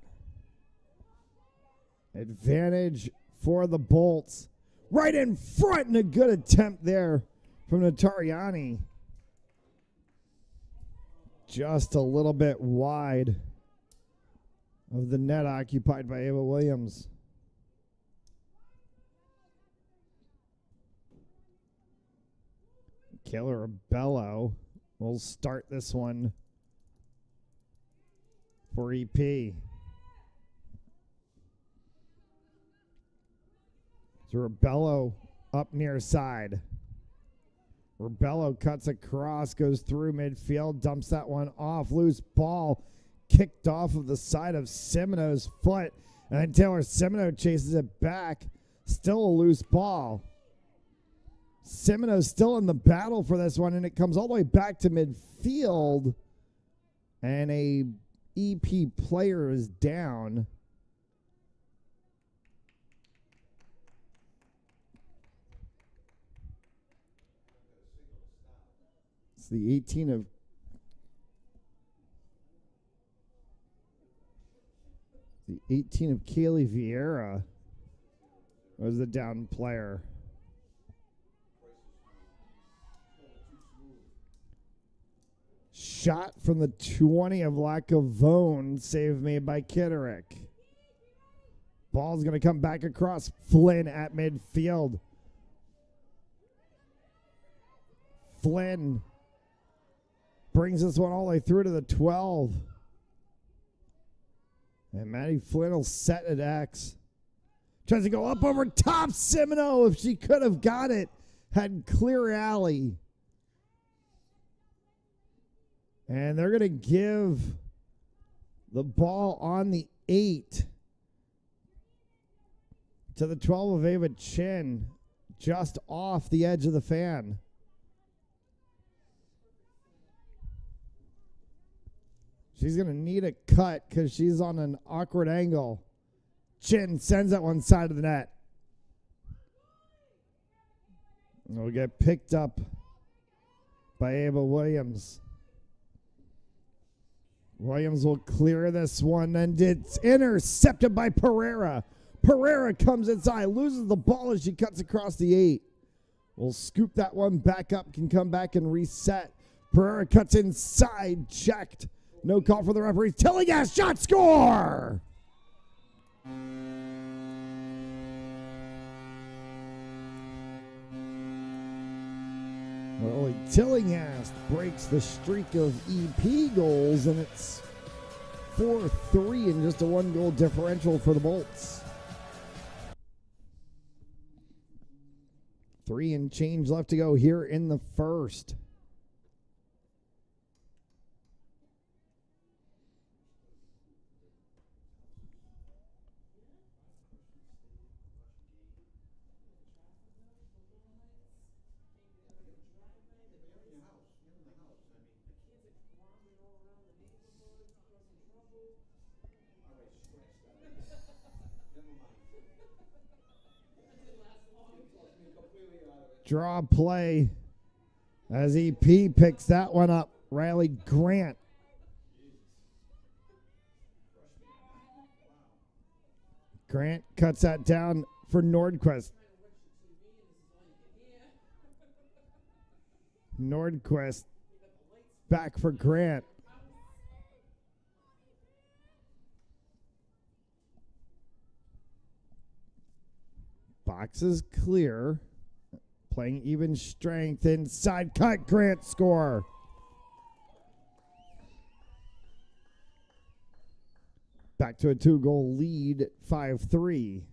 Advantage for the Bolts. Right in front, and a good attempt there from Notariani. Just a little bit wide of the net occupied by Ava Williams. Kayla Rebello will start this one for EP. So Rebello up near side. Rebello cuts across, goes through midfield, dumps that one off. Loose ball kicked off of the side of Semino's foot. And then Taylor Semino chases it back. Still a loose ball. Semino's still in the battle for this one, and it comes all the way back to midfield. And a EP player is down. It's the 18 of Kaylee Vieira was the down player. Shot from the 20 of Lacavone, save made by Kitterick. Ball's going to come back across. Flynn at midfield. Flynn brings this one all the way through to the 12. And Maddie Flynn will set at X. Tries to go up over top. Semino, if she could have got it, had clear alley. And they're going to give the ball on the 8 to the 12 of Ava Chin, just off the edge of the fan. She's going to need a cut because she's on an awkward angle. Chin sends that one side of the net. It'll get picked up by Ava Williams. Williams will clear this one, and it's intercepted by Pereira. Pereira comes inside, loses the ball as she cuts across the 8. We'll scoop that one back up, can come back and reset. Pereira cuts inside, checked. No call for the referee. Tillinghast shot, score! Well, Tillinghast breaks the streak of EP goals, and it's 4-3 and just a 1-goal differential for the Bolts. 3 and change left to go here in the first. Draw play as EP picks that one up. Riley Grant. Grant cuts that down for Nordquist. Nordquist back for Grant. Box is clear. Playing even strength inside. Cut. Grant score. Back to a 2-goal lead, 5-3.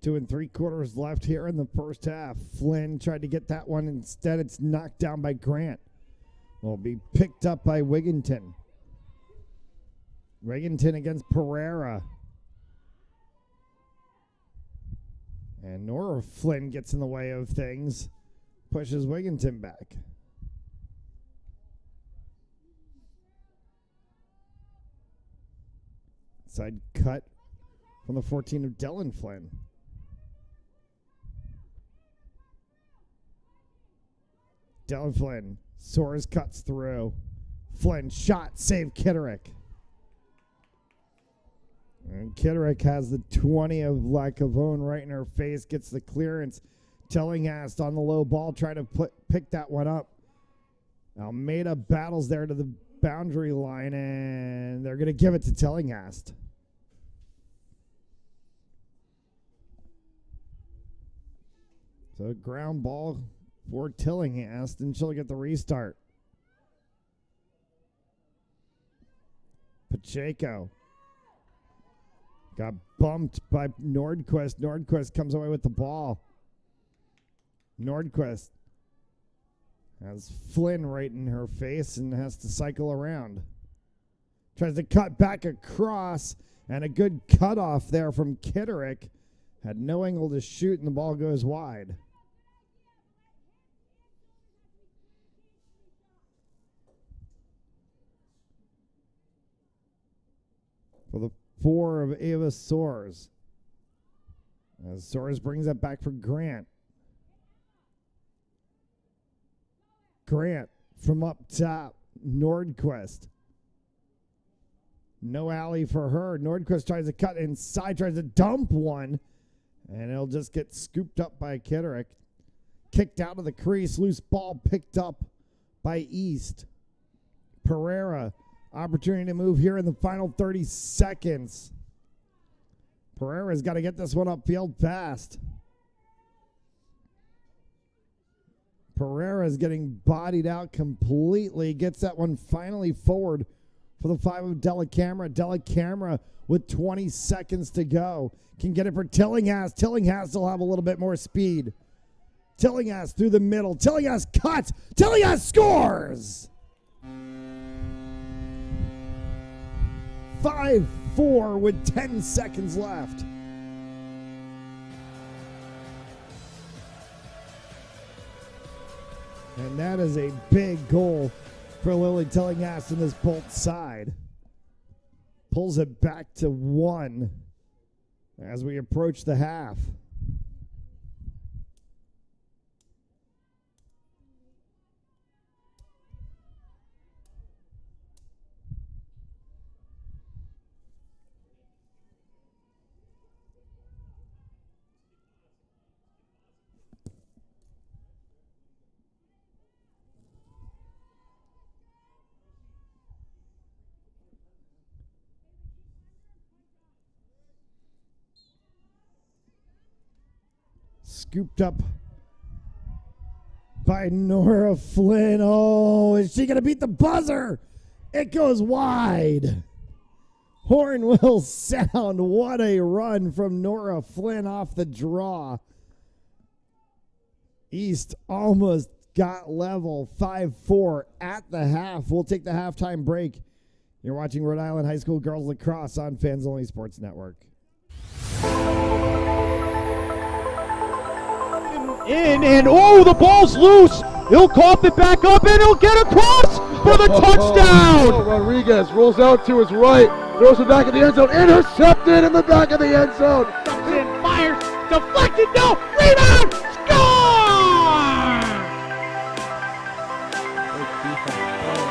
Two and 3/4 left here in the first half. Flynn tried to get that one. Instead, it's knocked down by Grant. Will be picked up by Wigginton. Wigginton against Pereira. And Nora Flynn gets in the way of things. Pushes Wigginton back. Side cut from the 14 of Dylan Flynn. Dylan Flynn soars, cuts through. Flynn shot, save Kitterick. And Kitterick has the 20 of Lacavone right in her face, gets the clearance. Tillinghast on the low ball, trying to pick that one up. Almeida battles there to the boundary line, and they're going to give it to Tillinghast. So ground ball for Tillinghast, and she'll get the restart. Pacheco got bumped by Nordquist. Nordquist comes away with the ball. Nordquist has Flynn right in her face and has to cycle around. Tries to cut back across, and a good cutoff there from Kitterick. Had no angle to shoot, and the ball goes wide. For the 4 of Ava Soares. As Soares brings it back for Grant. Grant from up top. Nordquist. No alley for her. Nordquist tries to cut inside, tries to dump one. And it'll just get scooped up by Kitterick. Kicked out of the crease. Loose ball picked up by East. Pereira. Opportunity to move here in the final 30 seconds. Pereira's got to get this one upfield fast. Pereira's getting bodied out completely. Gets that one finally forward for the 5 of Delacamera. Delacamera with 20 seconds to go. Can get it for Tillinghast. Tillinghast will have a little bit more speed. Tillinghast through the middle. Tillinghast cuts. Tillinghast scores! 5-4 with 10 seconds left. And that is a big goal for Lily Tillinghast in this Bolt side. Pulls it back to 1 as we approach the half. Scooped up by Nora Flynn. Oh, is she going to beat the buzzer? It goes wide. Horn will sound. What a run from Nora Flynn off the draw. East almost got level 5-4 at the half. We'll take the halftime break. You're watching Rhode Island High School Girls Lacrosse on Fans Only Sports Network. The ball's loose. He'll cough it back up, and he'll get across for the touchdown. Rodriguez rolls out to his right, throws it back in the end zone, intercepted in the back of the end zone. Fires, deflected, no, rebound, score!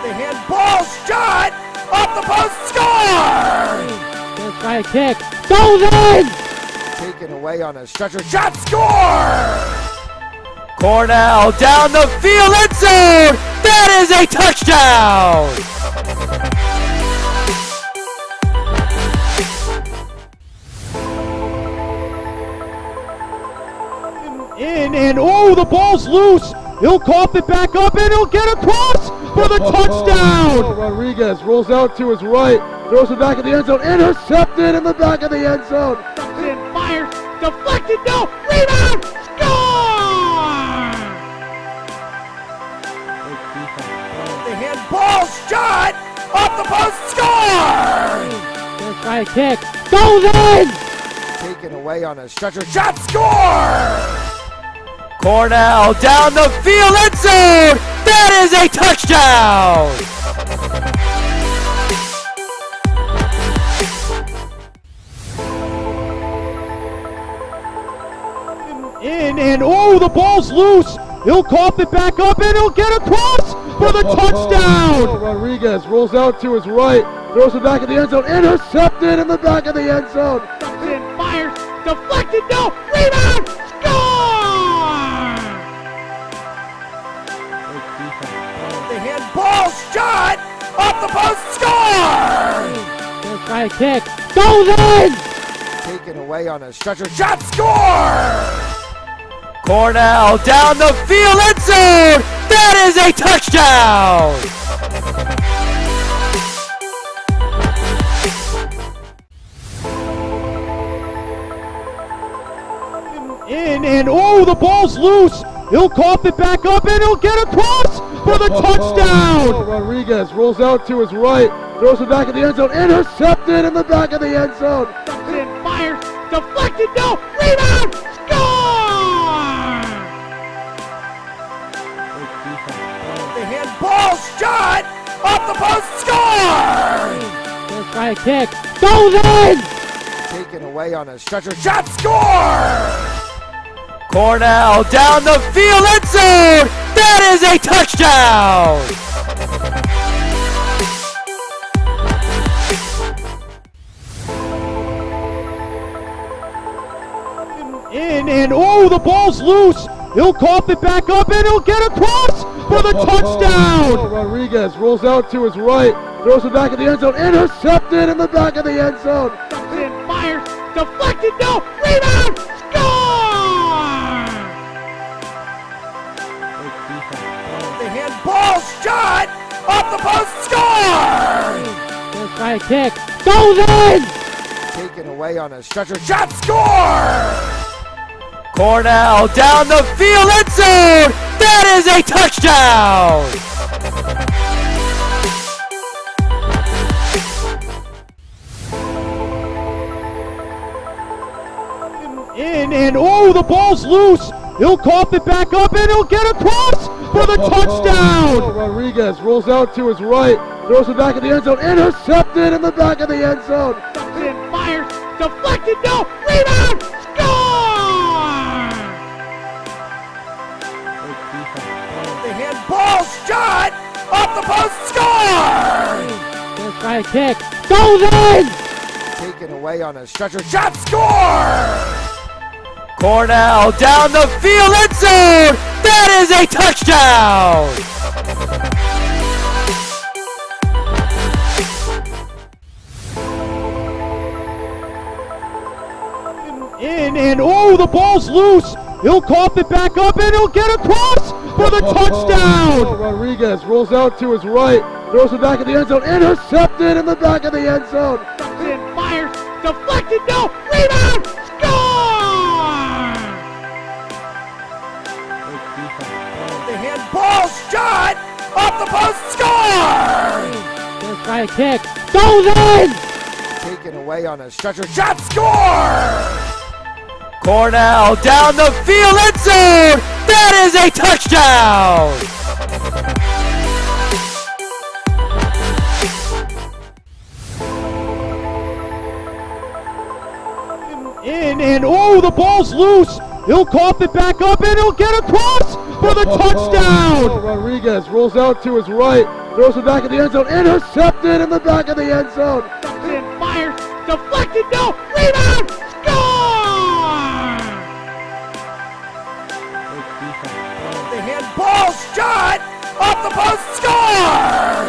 The handball shot off the post, score! Gonna try a kick, goes in! Taken away on a stretcher, shot, score! Cornell down the field, end zone! That is a touchdown! The ball's loose. He'll cough it back up, and he'll get across for the touchdown. Rodriguez rolls out to his right, throws it back in the end zone, intercepted in the back of the end zone. Fires, deflected, no, rebound, score! The handball shot off the post, score! Gonna try a kick, goes in! Taken away on a stretcher, shot, score! Cornell down the field, end zone! That is a touchdown! The ball's loose. He'll cough it back up, and he'll get across for the touchdown. Rodriguez rolls out to his right, throws it back in the end zone, intercepted in the back of the end zone. Fires, deflected, no, rebound, score! The handball shot off the post, score! Gonna try a kick, goes in! Taken away on a stretcher, shot, score! Cornell down the field, end zone! That is a touchdown! The ball's loose. He'll cough it back up, and he'll get across for the touchdown. Rodriguez rolls out to his right, throws it back in the end zone, intercepted in the back of the end zone. Fires, deflected, no, rebound, score! The handball shot off the post, score! Gonna try a kick, goes in! Taken away on a stretcher, shot, score! Cornell down the field, end zone! That is a touchdown! The ball's loose. He'll cough it back up, and he'll get across for the touchdown. Rodriguez rolls out to his right, throws it back in the end zone, intercepted in the back of the end zone. Fires, deflected, no, rebound, score! The handball shot off the post, score! Gonna try a kick, goes in! Taken away on a stretcher, shot, score! Cornell down the field, end zone! That is a touchdown! The ball's loose. He'll cough it back up, and he'll get across for the touchdown. Rodriguez rolls out to his right, throws it back in the end zone, intercepted in the back of the end zone. Fires, deflected, no, rebound, score! The handball shot off the post, score! Gonna try a kick, goes in! Taken away on a stretcher, shot, score! Cornell down the field, end zone! That is a touchdown! The ball's loose. He'll cough it back up, and he'll get across for the touchdown. Rodriguez rolls out to his right, throws it back in the end zone, intercepted in the back of the end zone. Fires, deflected, no, rebound, score! High kick. Goes in! Taken away on a stretcher. Shot score! Cornell down the field, end zone! That is a touchdown! In and oh, the ball's loose. He'll cough it back up and he'll get across for the touchdown. Rodriguez rolls out to his right, throws it back in the end zone, intercepted in the back of the end zone. And fires, deflected, no, rebound, score! The handball shot off the post, score!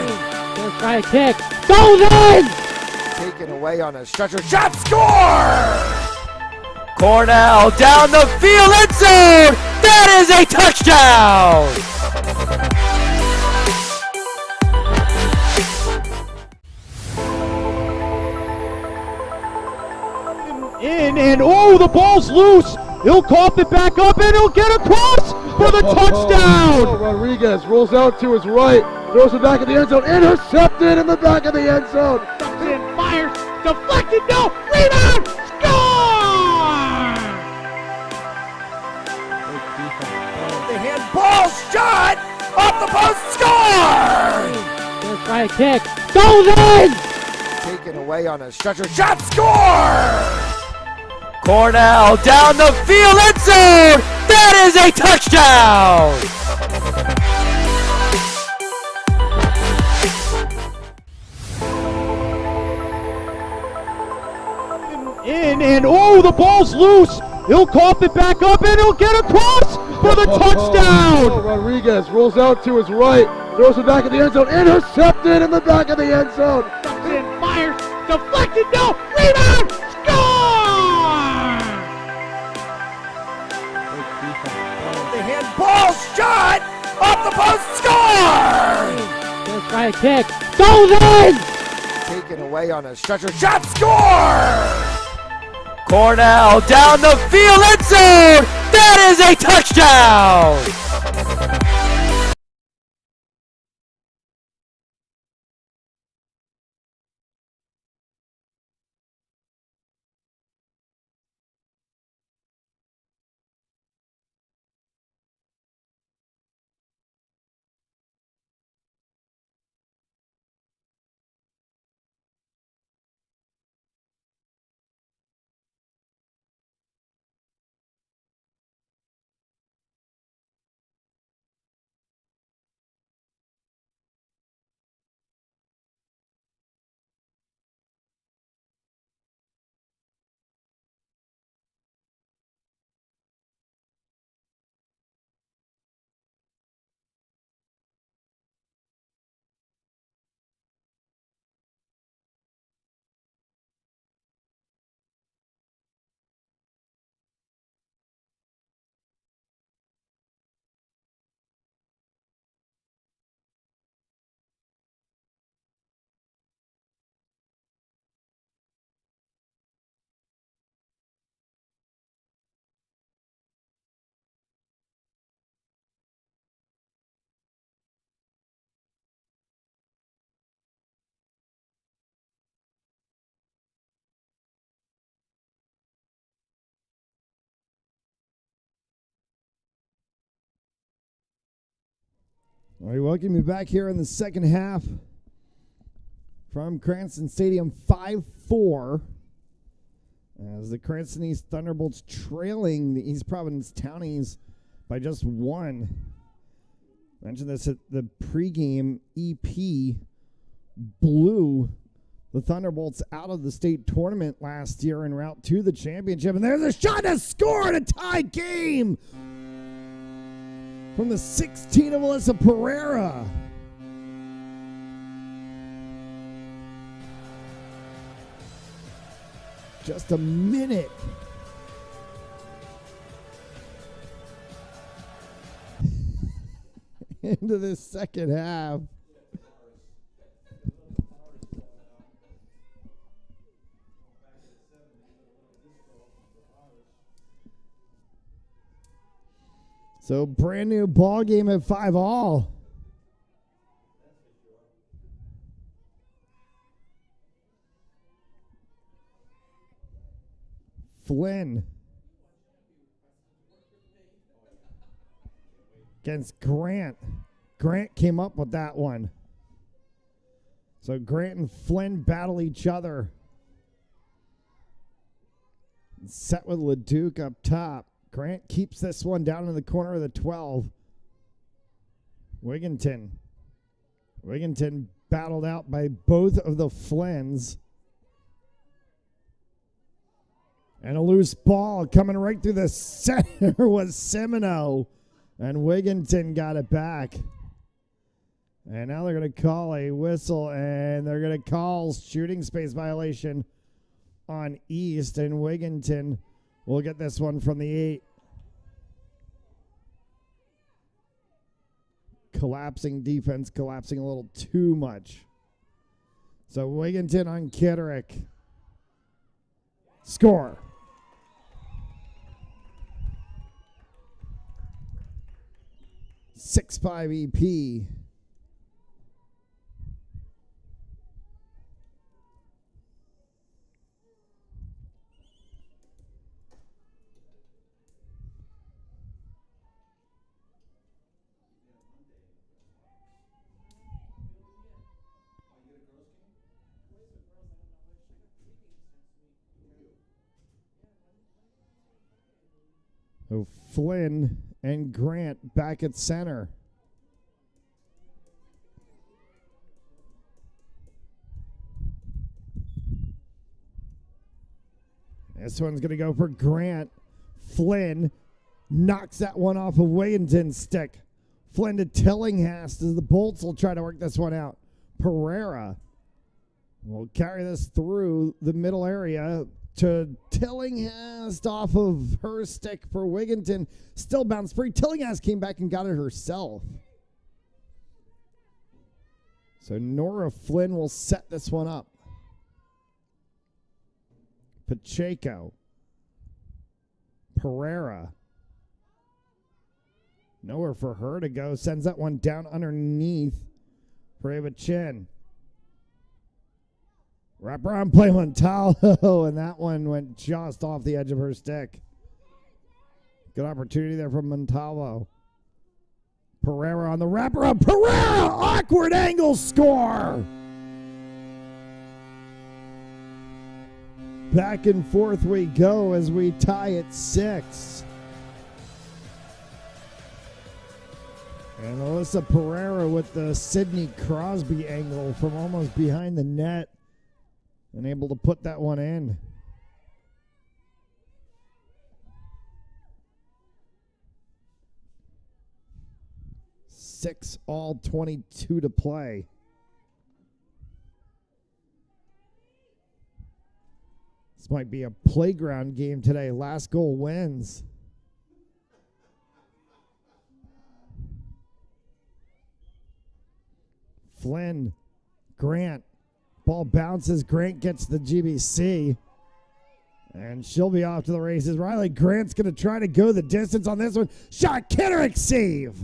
High kick, goes in! Taken away on a stretcher, shot score! Cornell down the field, end zone! That is a touchdown! In and oh, the ball's loose. He'll cough it back up and he'll get across for the touchdown. Rodriguez rolls out to his right, throws it back in the end zone, intercepted in the back of the end zone. And fires, deflected, no, rebound, score! The handball shot off the post, score! High kick, goes in! Taken away on a stretcher, shot score! Cornell down the field, end zone! That is a touchdown! In and oh, the ball's loose. He'll cough it back up and he'll get across for the touchdown. Rodriguez rolls out to his right, throws it back in the end zone, intercepted in the back of the end zone. And fires, deflected, no, rebound, score! The handball shot off the post, score! High kick, goes in! Taken away on a stretcher, shot score! Cornell down the field, end zone! That is a touchdown! All right, welcome you back here in the second half from Cranston Stadium, 5-4. As the Cranston East Thunderbolts trailing the East Providence Townies by just one. I mentioned this at the pregame. EP blew the Thunderbolts out of the state tournament last year en route to the championship. And there's a shot to score in a tie game from the 16 of Alyssa Pereira. Just a minute into this second half. So brand new ball game at 5-all. Flynn against Grant. Grant came up with that one. So Grant and Flynn battle each other. Set with LeDuc up top. Grant keeps this one down in the corner of the 12. Wigginton battled out by both of the Flynns. And a loose ball coming right through the center was Semino. And Wigginton got it back. And now they're going to call a whistle, and they're going to call shooting space violation on East, and Wigginton will get this one from the 8. Collapsing defense, collapsing a little too much. So Wigginton on Kitterick. Score. 6-5 EP. So Flynn and Grant back at center. This one's going to go for Grant. Flynn knocks that one off of Wigginton's stick. Flynn to Tillinghast as the Bolts will try to work this one out. Pereira will carry this through the middle area to Tillinghast off of her stick for Wigginton. Still bounced free. Tillinghast came back and got it herself. So Nora Flynn will set this one up. Pacheco. Pereira. Nowhere for her to go. Sends that one down underneath for Ava Chin. Wrap around play Montalvo, and that one went just off the edge of her stick. Good opportunity there from Montalvo. Pereira on the wraparound. Pereira! Awkward angle score! Back and forth we go as we tie at 6. And Alyssa Pereira with the Sidney Crosby angle from almost behind the net. And able to put that one in. 6 all 22 to play. This might be a playground game today. Last goal wins. Flynn, Grant. Ball bounces. Grant gets the GBC. And she'll be off to the races. Riley Grant's going to try to go the distance on this one. Shot, Kitterick save.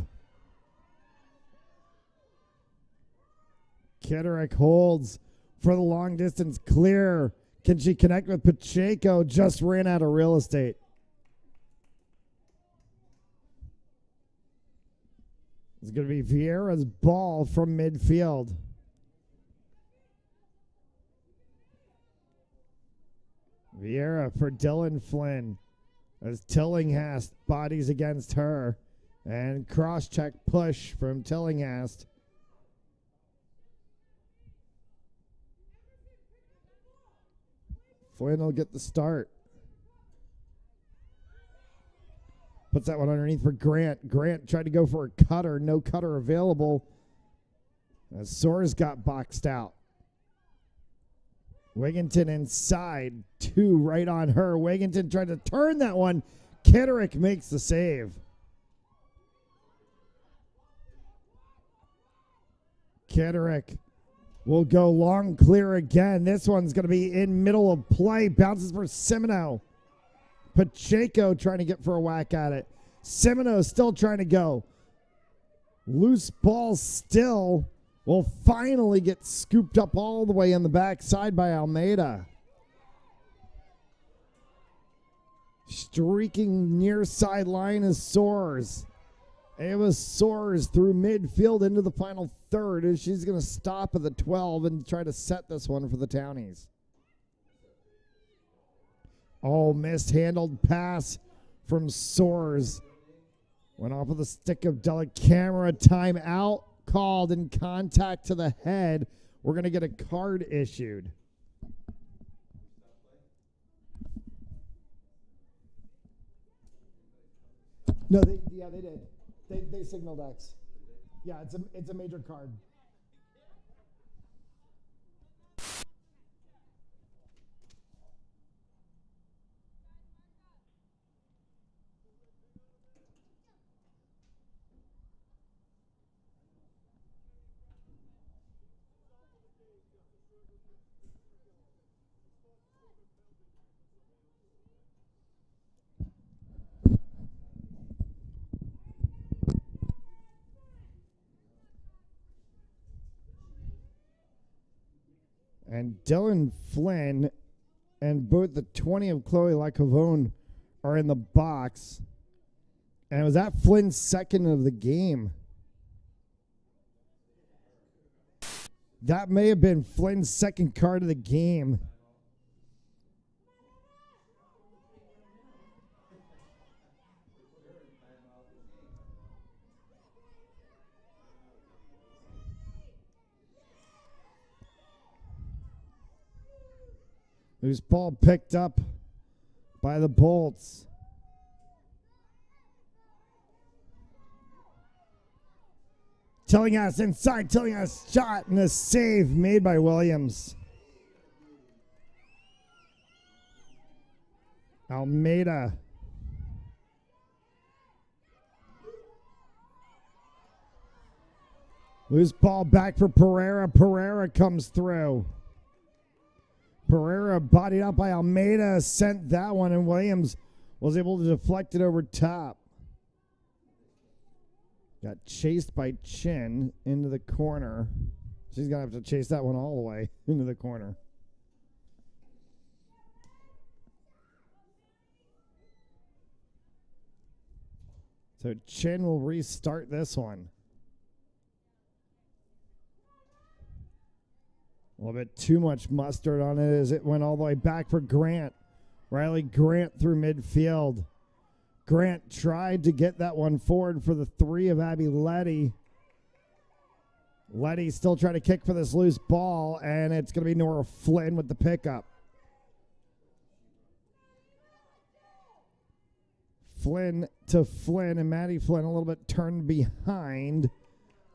Kitterick holds for the long distance clear. Can she connect with Pacheco? Just ran out of real estate. It's going to be Vieira's ball from midfield. Vieira for Dylan Flynn as Tillinghast bodies against her. And cross-check push from Tillinghast. Flynn will get the start. Puts that one underneath for Grant. Grant tried to go for a cutter. No cutter available. As Soares got boxed out. Wigginton inside. 2 right on her. Wigginton tried to turn that one. Kitterick makes the save. Kitterick will go long clear again. This one's going to be in middle of play. Bounces for Semino. Pacheco trying to get for a whack at it. Semino still trying to go. Loose ball still. Will finally get scooped up all the way in the backside by Almeida. Streaking near sideline is Soares. Ava soars through midfield into the final third as she's going to stop at the 12 and try to set this one for the Townies. Oh, mishandled pass from Soares. Went off of the stick of Della Camera. Timeout called in contact to the head. We're going to get a card issued. No, they did. They signaled X. Yeah, it's a major card. And Dylan Flynn and both the 20 of Chloe Lacavone are in the box. And was that Flynn's second of the game? That may have been Flynn's second card of the game. Loose ball picked up by the Bolts. Tillinghast inside. Tillinghast shot and a save made by Williams. Almeida. Loose ball back for Pereira. Pereira comes through. Pereira bodied up by Almeida, sent that one, and Williams was able to deflect it over top. Got chased by Chin into the corner. She's going to have to chase that one all the way into the corner. So Chin will restart this one. A little bit too much mustard on it as it went all the way back for Grant. Riley Grant through midfield. Grant tried to get that one forward for the 3 of Abby Letty. Letty still trying to kick for this loose ball, and it's going to be Nora Flynn with the pickup. Flynn to Flynn, and Maddie Flynn a little bit turned behind.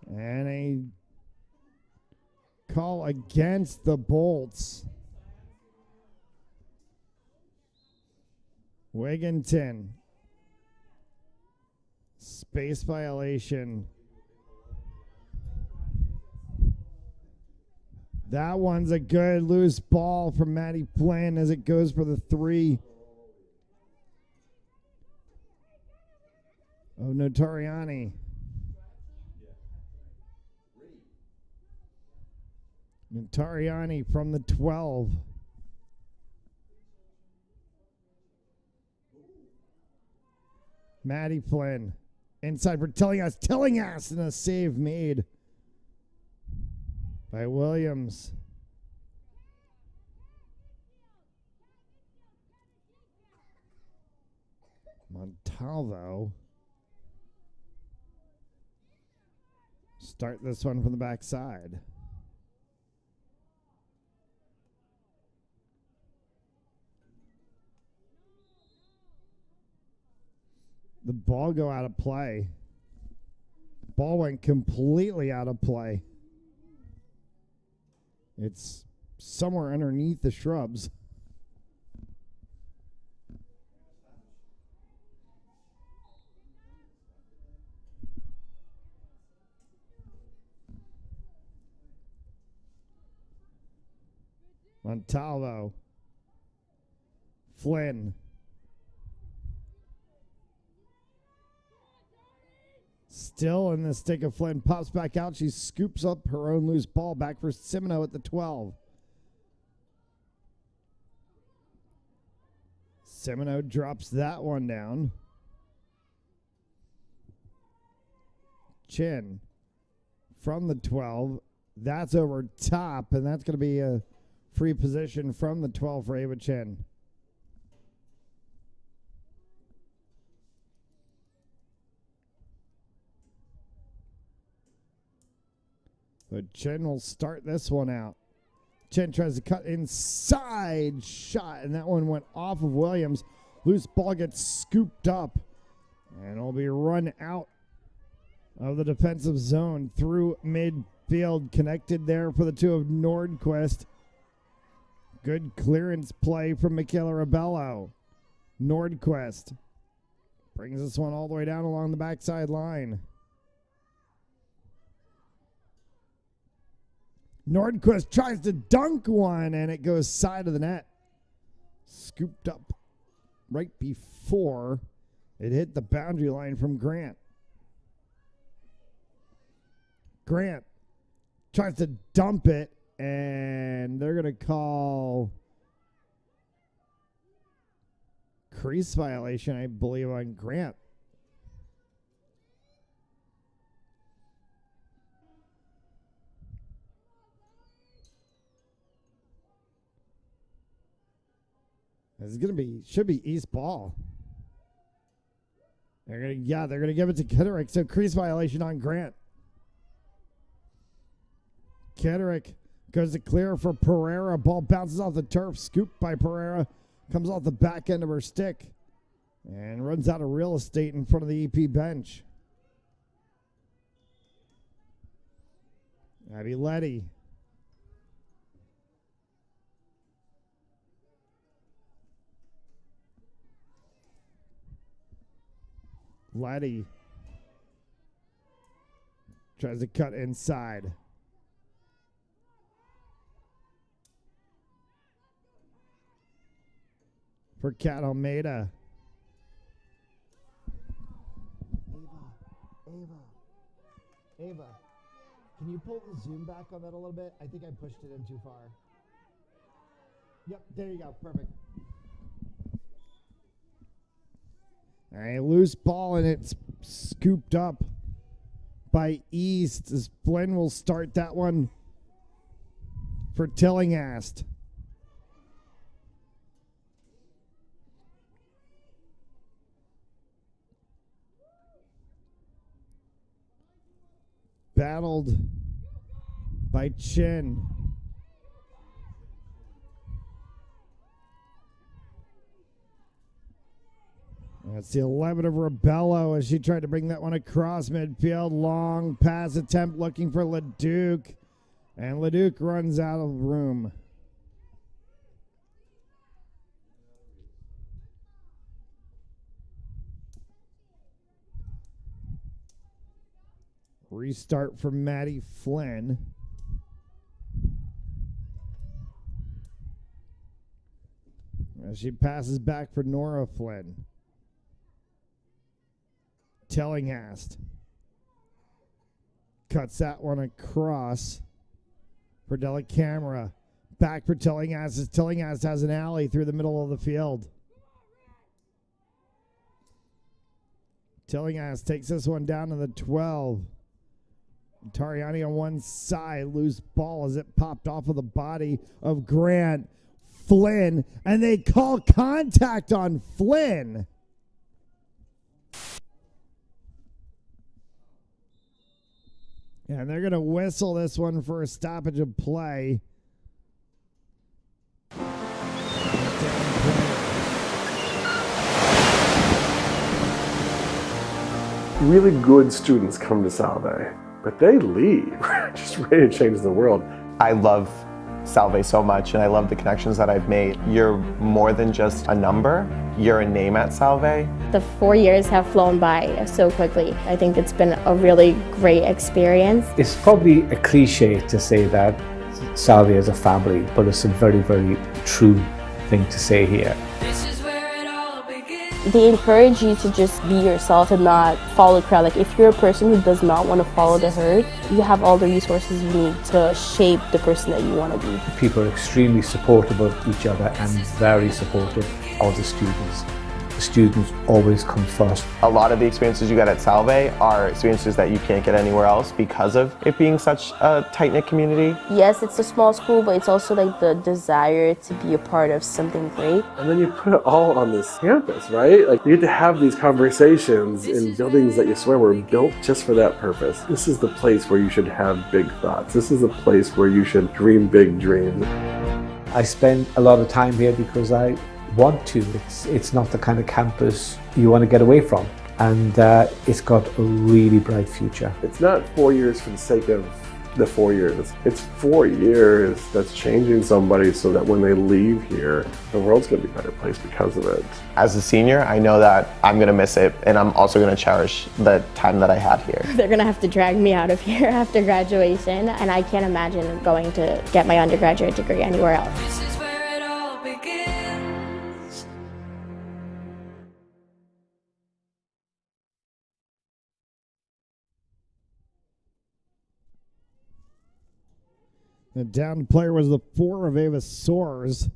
And a call against the Bolts. Wigginton. Space violation. That one's a good loose ball from Maddie Flynn as it goes for the 3. Oh, Notariani. Notariani from the 12. Maddie Flynn. Inside for Tillinghast. Tillinghast and a save made by Williams. Montalvo. Start this one from the backside. The ball go out of play. Ball went completely out of play. It's somewhere underneath the shrubs. Montalvo. Flynn. Still in the stick of Flynn. Pops back out. She scoops up her own loose ball. Back for Simino at the 12. Semino drops that one down. Chin from the 12. That's over top, and that's going to be a free position from the 12 for Ava Chin. So Chin will start this one out. Chin tries to cut inside shot, and that one went off of Williams. Loose ball gets scooped up, and will be run out of the defensive zone through midfield. Connected there for the two of Nordquist. Good clearance play from Michaela Rebello. Nordquist brings this one all the way down along the backside line. Nordquist tries to dunk one, and it goes side of the net. Scooped up right before it hit the boundary line from Grant. Grant tries to dump it, and they're going to call crease violation, I believe, on Grant. It's should be East ball. They're gonna give it to Kitterick. So crease violation on Grant. Kitterick goes to clear for Pereira. Ball bounces off the turf, scooped by Pereira, comes off the back end of her stick, and runs out of real estate in front of the EP bench. Abby Letty. Letty tries to cut inside. For Kat Almeida. Ava, can you pull the zoom back on that a little bit? I think I pushed it in too far. Yep, there you go. Perfect. All right, loose ball, and it's scooped up by East as Flynn will start that one for Tillinghast. Battled by Chin. That's the 11 of Rebello as she tried to bring that one across midfield. Long pass attempt looking for Leduc. And Leduc runs out of room. Restart for Maddie Flynn. As she passes back for Nora Flynn. Tillinghast cuts that one across for Della Camera. Back for Tillinghast as Tillinghast has an alley through the middle of the field. Tillinghast takes this one down to the 12. Tariani on one side. Loose ball as it popped off of the body of Grant. Flynn, and they call contact on Flynn. And they're going to whistle this one for a stoppage of play. Really good students come to Salve, but they leave. Just ready to change the world. I love Salve so much, and I love the connections that I've made. You're more than just a number, you're a name at Salve. The 4 years have flown by so quickly. I think it's been a really great experience. It's probably a cliche to say that Salve is a family, but it's a very, very true thing to say here. They encourage you to just be yourself and not follow the crowd. Like if you're a person who does not want to follow the herd, you have all the resources you need to shape the person that you want to be. People are extremely supportive of each other and very supportive. or the students. The students always come first. A lot of the experiences you get at Salve are experiences that you can't get anywhere else because of it being such a tight-knit community. Yes, it's a small school, but it's also like the desire to be a part of something great. And then you put it all on this campus, right? Like, you get to have these conversations in buildings that you swear were built just for that purpose. This is the place where you should have big thoughts. This is the place where you should dream big dreams. I spend a lot of time here because I want to. It's not the kind of campus you want to get away from, and it's got a really bright future. It's not 4 years for the sake of the 4 years. It's 4 years that's changing somebody so that when they leave here, the world's going to be a better place because of it. As a senior, I know that I'm going to miss it, and I'm also going to cherish the time that I had here. They're gonna have to drag me out of here after graduation, and I can't imagine going to get my undergraduate degree anywhere else. This is where it all begins. The down player was the 4 of Ava Soares.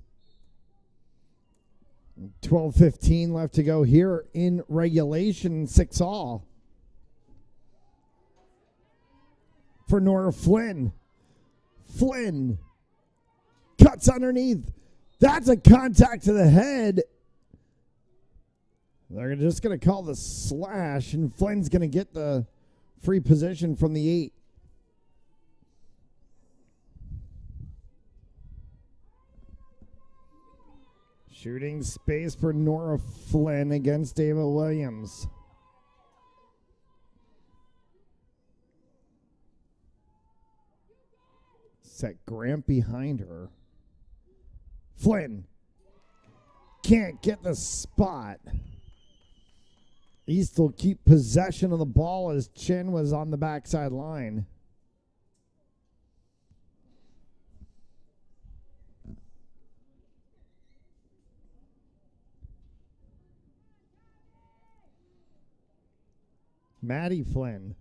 12:15 left to go here in regulation, 6-all. For Nora Flynn. Flynn cuts underneath. That's a contact to the head. They're just going to call the slash, and Flynn's going to get the free position from the 8. Shooting space for Nora Flynn against Ava Williams. Set Grant behind her. Flynn can't get the spot. East will keep possession of the ball as Chin was on the backside line. Maddie Flynn.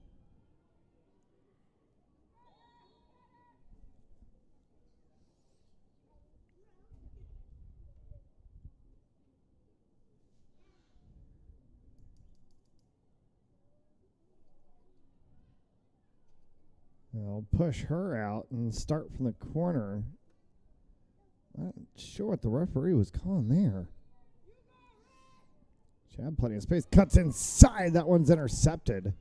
I'll push her out and start from the corner. Not sure what the referee was calling there. She had plenty of space. Cuts inside. That one's intercepted.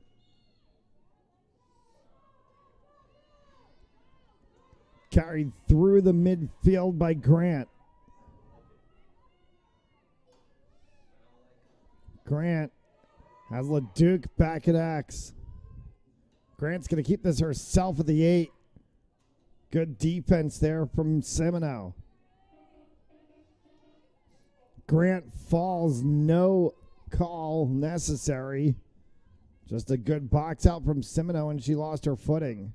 Carried through the midfield by Grant. Grant has LeDuc back at X. Grant's going to keep this herself at the 8. Good defense there from Semino. Grant falls, no call necessary. Just a good box out from Semino, and she lost her footing.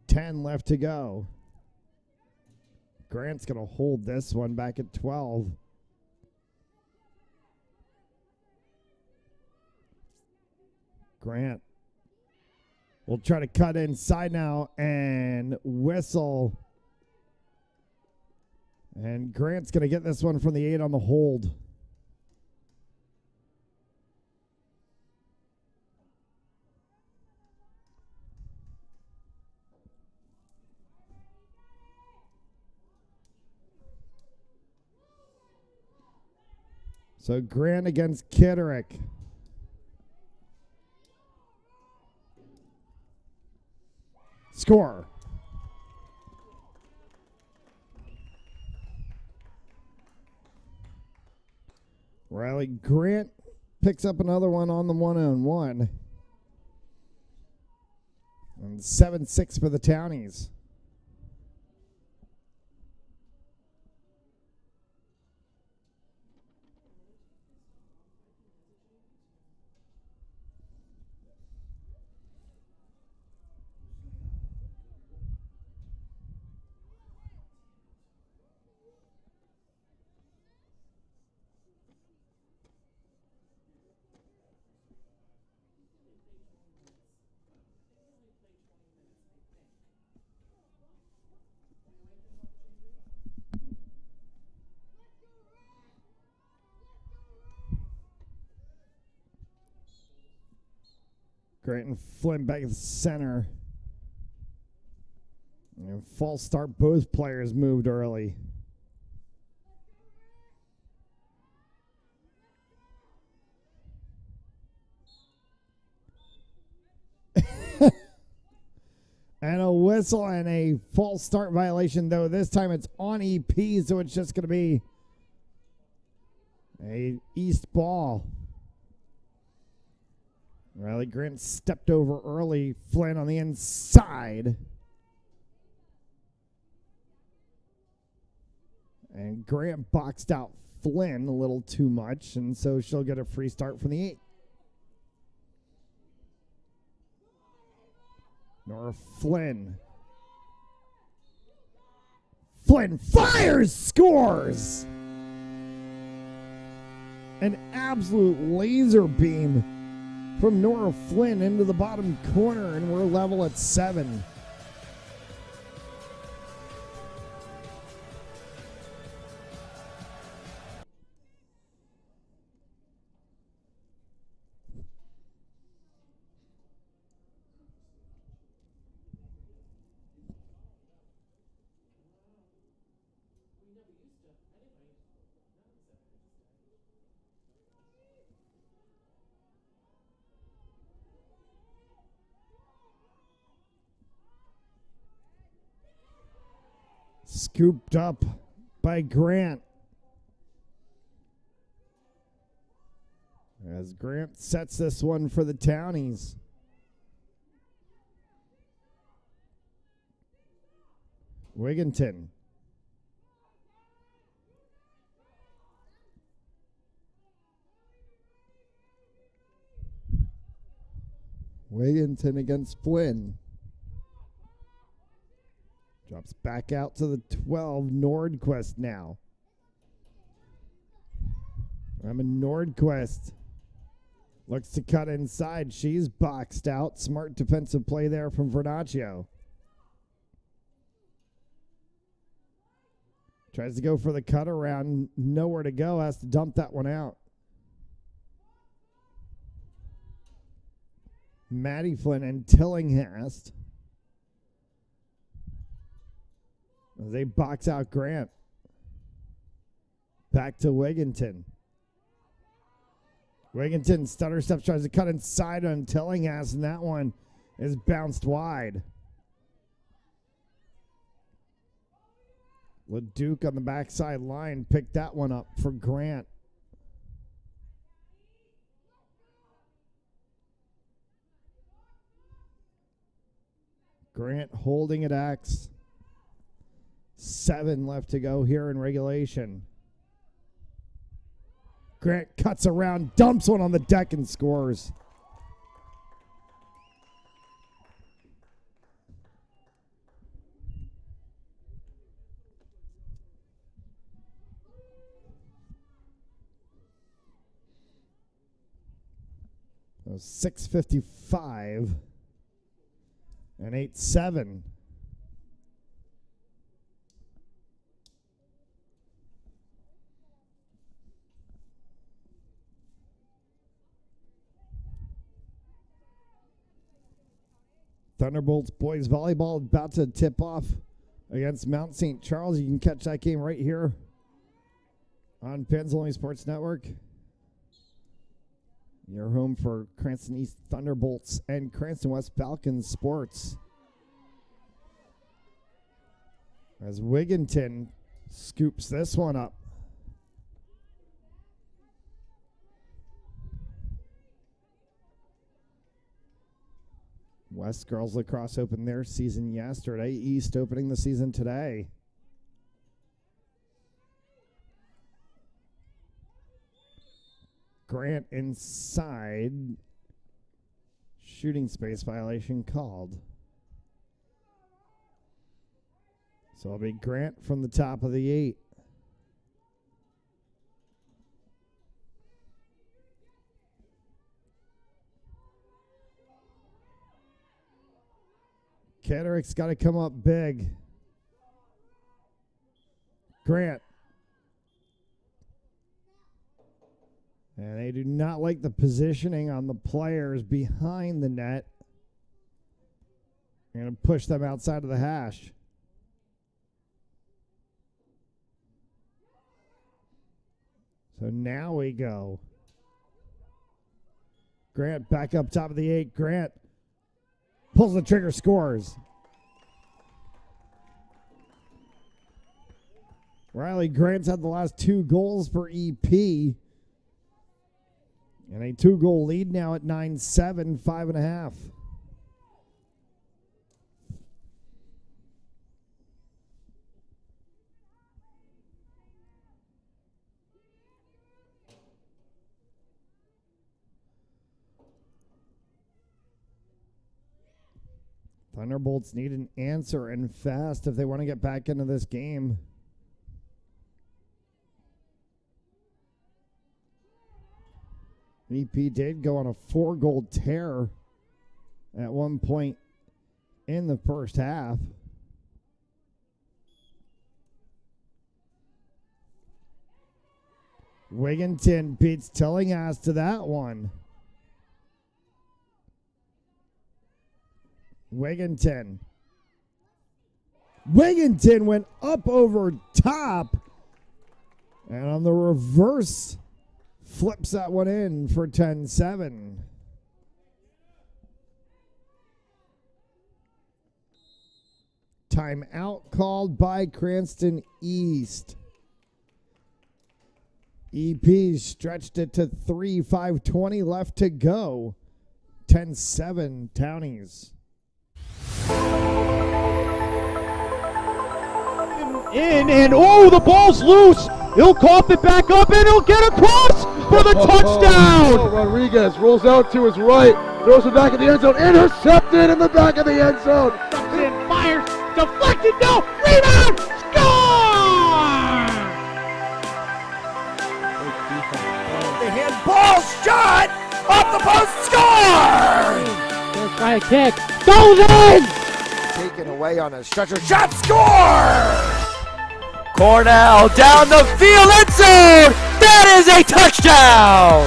10 left to go. Grant's going to hold this one back at 12. Grant will try to cut inside now and whistle. And Grant's going to get this one from the 8 on the hold. So Grant against Kitterick. Score. Riley Grant picks up another one on the one-on-one. And 7-6 for the Townies. Grant and Flynn back at the center. And false start, both players moved early. And a whistle and a false start violation, though this time it's on EP, so it's just going to be a East ball. Riley Grant stepped over early. Flynn on the inside. And Grant boxed out Flynn a little too much, and so she'll get a free start from the 8. Nora Flynn. Flynn fires, scores! An absolute laser beam from Nora Flynn into the bottom corner, and we're level at 7. Scooped up by Grant. As Grant sets this one for the Townies. Wigginton. Wigginton against Flynn. Drops back out to the 12. Nordquist now. Emma Nordquist looks to cut inside. She's boxed out. Smart defensive play there from Vernaccio. Tries to go for the cut around. Nowhere to go. Has to dump that one out. Maddie Flynn and Tillinghast. They box out Grant. Back to Wigginton. Wigginton stutter steps, tries to cut inside on Tillinghast, and that one is bounced wide. LeDuc on the backside line picked that one up for Grant. Grant holding at X. 7 left to go here in regulation. Grant cuts around, dumps one on the deck, and scores. So 6:55 and 8-7. Thunderbolts boys volleyball about to tip off against Mount St. Charles. You can catch that game right here on Pennzoil Sports Network. Your home for Cranston East Thunderbolts and Cranston West Falcons sports. As Wigginton scoops this one up. West Girls Lacrosse opened their season yesterday. East opening the season today. Grant inside. Shooting space violation called. So it'll be Grant from the top of the 8. Ketterick's got to come up big. Grant. And they do not like the positioning on the players behind the net. They're going to push them outside of the hash. So now we go. Grant back up top of the 8. Grant pulls the trigger, scores. Riley Grant's had the last 2 goals for EP. And a 2-goal lead now at 9-7, 5.5. Thunderbolts need an answer and fast if they want to get back into this game. EP did go on a 4-goal tear at one point in the first half. Wigginton beats Tillinghast to that one. Wigginton went up over top. And on the reverse, flips that one in for 10-7. Timeout called by Cranston East. EP stretched it to 3, 5:20 left to go. 10-7 Townies. And oh, the ball's loose. He'll cough it back up and he'll get across for the touchdown. Rodriguez rolls out to his right, throws it back in the end zone, intercepted in the back of the end zone. And fires, deflected, no, rebound, score! The handball shot off the post, score! First try to kick, goes in! Taken away on a stretcher, shot, score! Cornell down the field, end zone! That is a touchdown!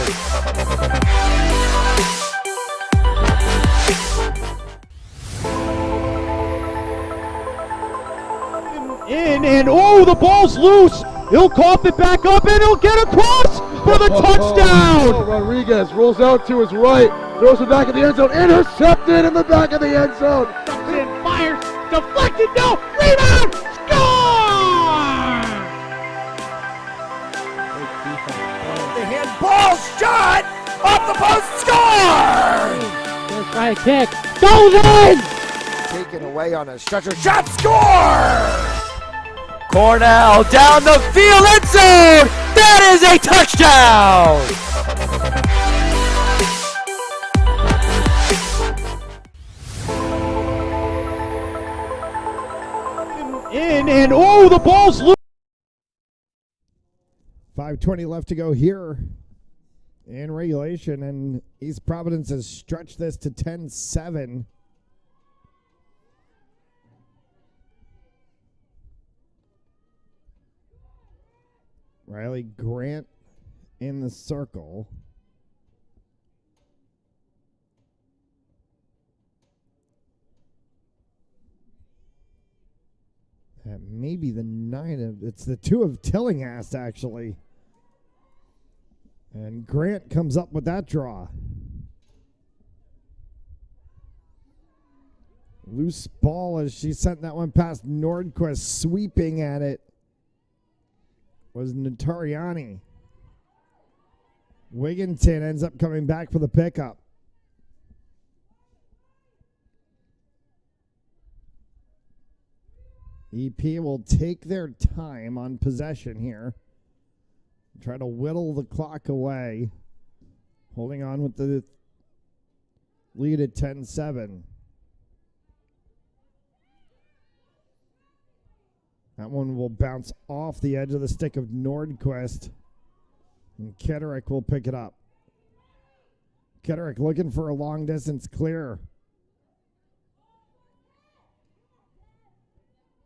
And oh, the ball's loose. He'll cough it back up and he'll get across for the touchdown. Rodriguez rolls out to his right, throws it back in the end zone, intercepted in the back of the end zone. And fires, deflected, no, rebound, score! The handball shot off the post, score! First try to kick, goes in! Taken away on a stretcher, shot, score! Cornell down the field, end zone! That is a touchdown! And oh, the ball's loose. 5:20 left to go here in regulation, and East Providence has stretched this to 10-7. Riley Grant in the circle. That may be the 9 of, it's the 2 of Tillinghast, actually. And Grant comes up with that draw. Loose ball as she sent that one past Nordquist, sweeping at it was Natariani. Wigginton ends up coming back for the pickup. EP will take their time on possession here. Try to whittle the clock away. Holding on with the lead at 10-7. That one will bounce off the edge of the stick of Nordquist. And Ketterick will pick it up. Ketterick looking for a long distance clear.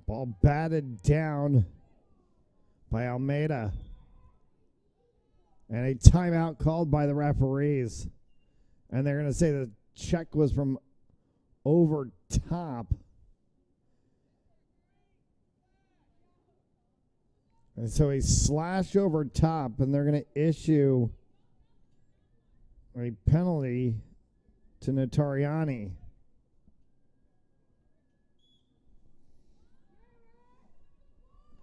Ball batted down by Almeida. And a timeout called by the referees. And they're going to say the check was from over top. And so a slash over top, and they're going to issue a penalty to Notarianni.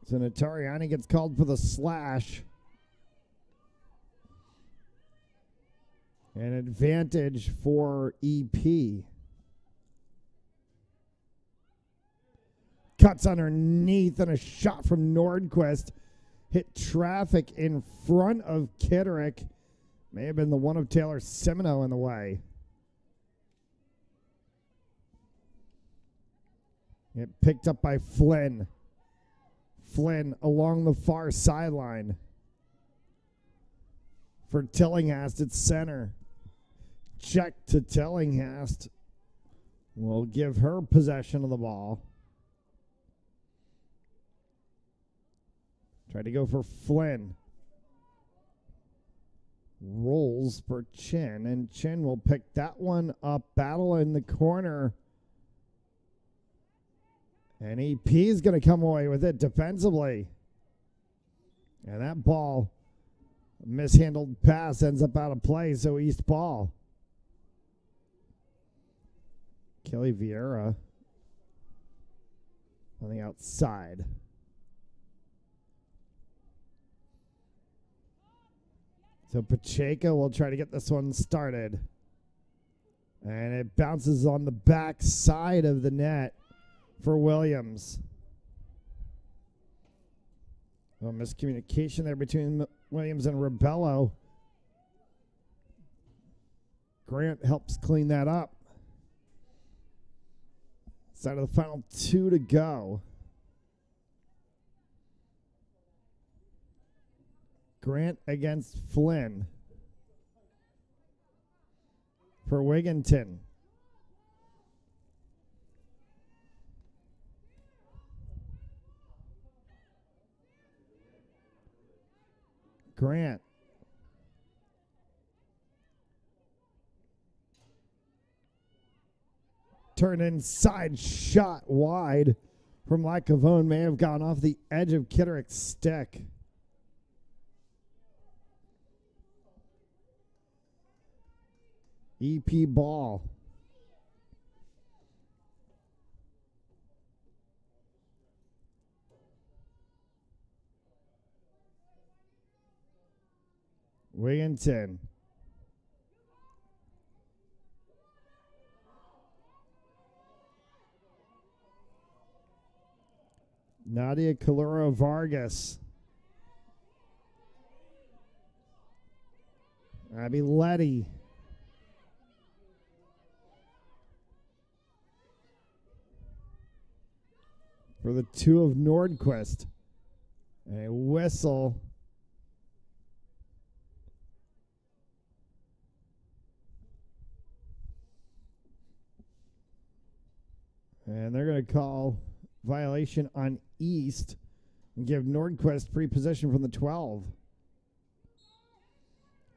So Notarianni gets called for the slash. An advantage for EP. Cuts underneath, and a shot from Nordquist hit traffic in front of Kitterick. May have been the one of Taylor Semino in the way. It picked up by Flynn. Flynn along the far sideline. For Tillinghast at center. Check to Tillinghast. Will give her possession of the ball. Try to go for Flynn. Rolls for Chin, and Chin will pick that one up. Battle in the corner. And EP is going to come away with it defensively. And that ball, mishandled pass, ends up out of play, so East ball. Kelly Vieira on the outside. So Pacheco will try to get this one started. And it bounces on the back side of the net for Williams. Oh, miscommunication there between Williams and Rebello. Grant helps clean that up. Side of the final 2 to go. Grant against Flynn for Wigginton. Grant. Turn inside, shot wide from Lacavone. May have gone off the edge of Kitterick's stick. EP ball. Wigginton. Nadia Caluro Vargas. Abby Letty. For the 2 of Nordquist. A whistle. And they're going to call violation on East and give Nordquist free possession from the 12.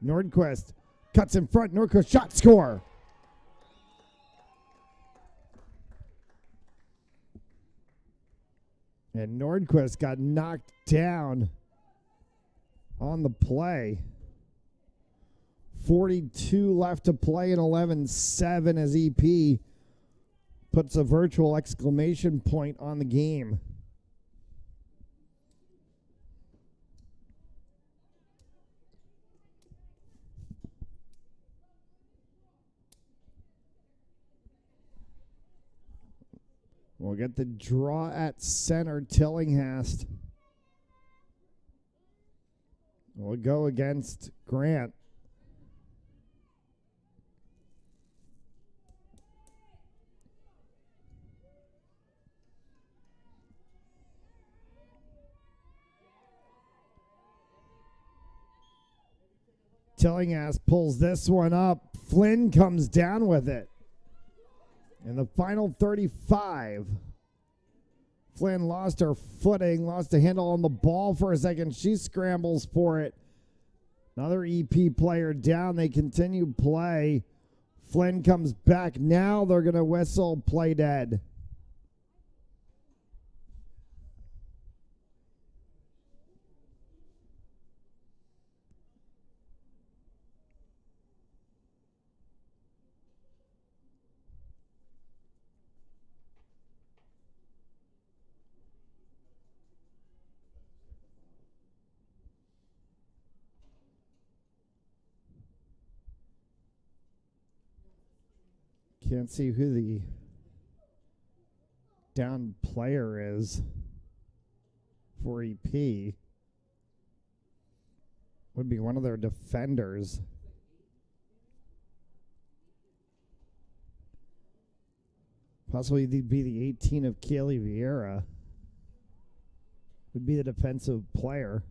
Nordquist cuts in front. Nordquist shot, score. And Nordquist got knocked down on the play. 42 left to play in 11-7 as EP puts a virtual exclamation point on the game. We'll get the draw at center. Tillinghast will go against Grant. Tillinghast pulls this one up. Flynn comes down with it. In the final 35, Flynn lost her footing, lost a handle on the ball for a second. She scrambles for it. Another EP player down. They continue play. Flynn comes back. Now they're going to whistle play dead. Can't see who the down player is for EP. Would be one of their defenders. Possibly be the 18 of Kaylee Vieira. Would be the defensive player.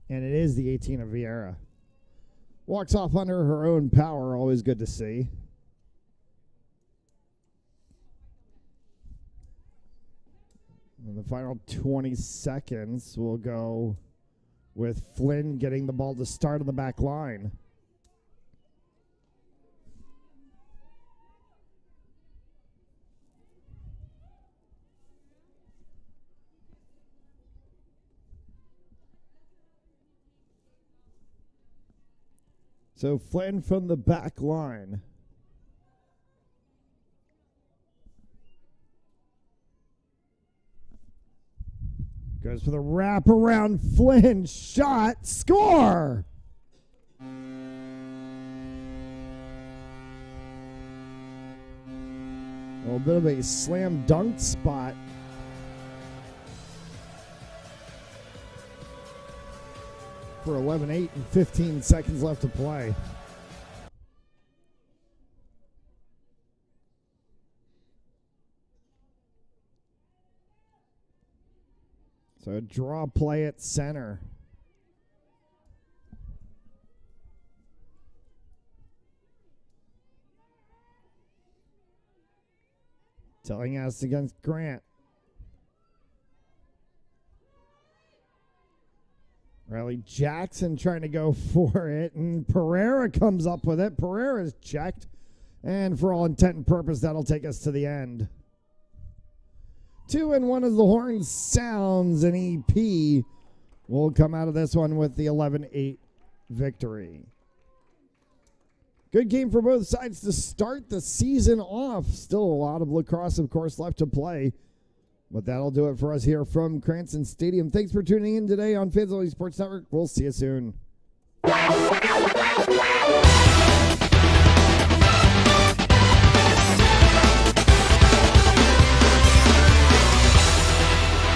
And it is the 18 of Vieira. Walks off under her own power. Always good to see. And the final 20 seconds will go with Flynn getting the ball to start on the back line. So Flynn from the back line. Goes for the wraparound. Flynn shot. Score! A little bit of a slam dunk spot. For 11-8 and 15 seconds left to play. So a draw play at center. Telling us against Grant. Riley Jackson trying to go for it, and Pereira comes up with it. Pereira's checked, and for all intent and purpose, that'll take us to the end. 2 and 1 as the horn sounds, and EP will come out of this one with the 11-8 victory. Good game for both sides to start the season off. Still a lot of lacrosse, of course, left to play. But that'll do it for us here from Cranston Stadium. Thanks for tuning in today on Fans Only Sports Network. We'll see you soon.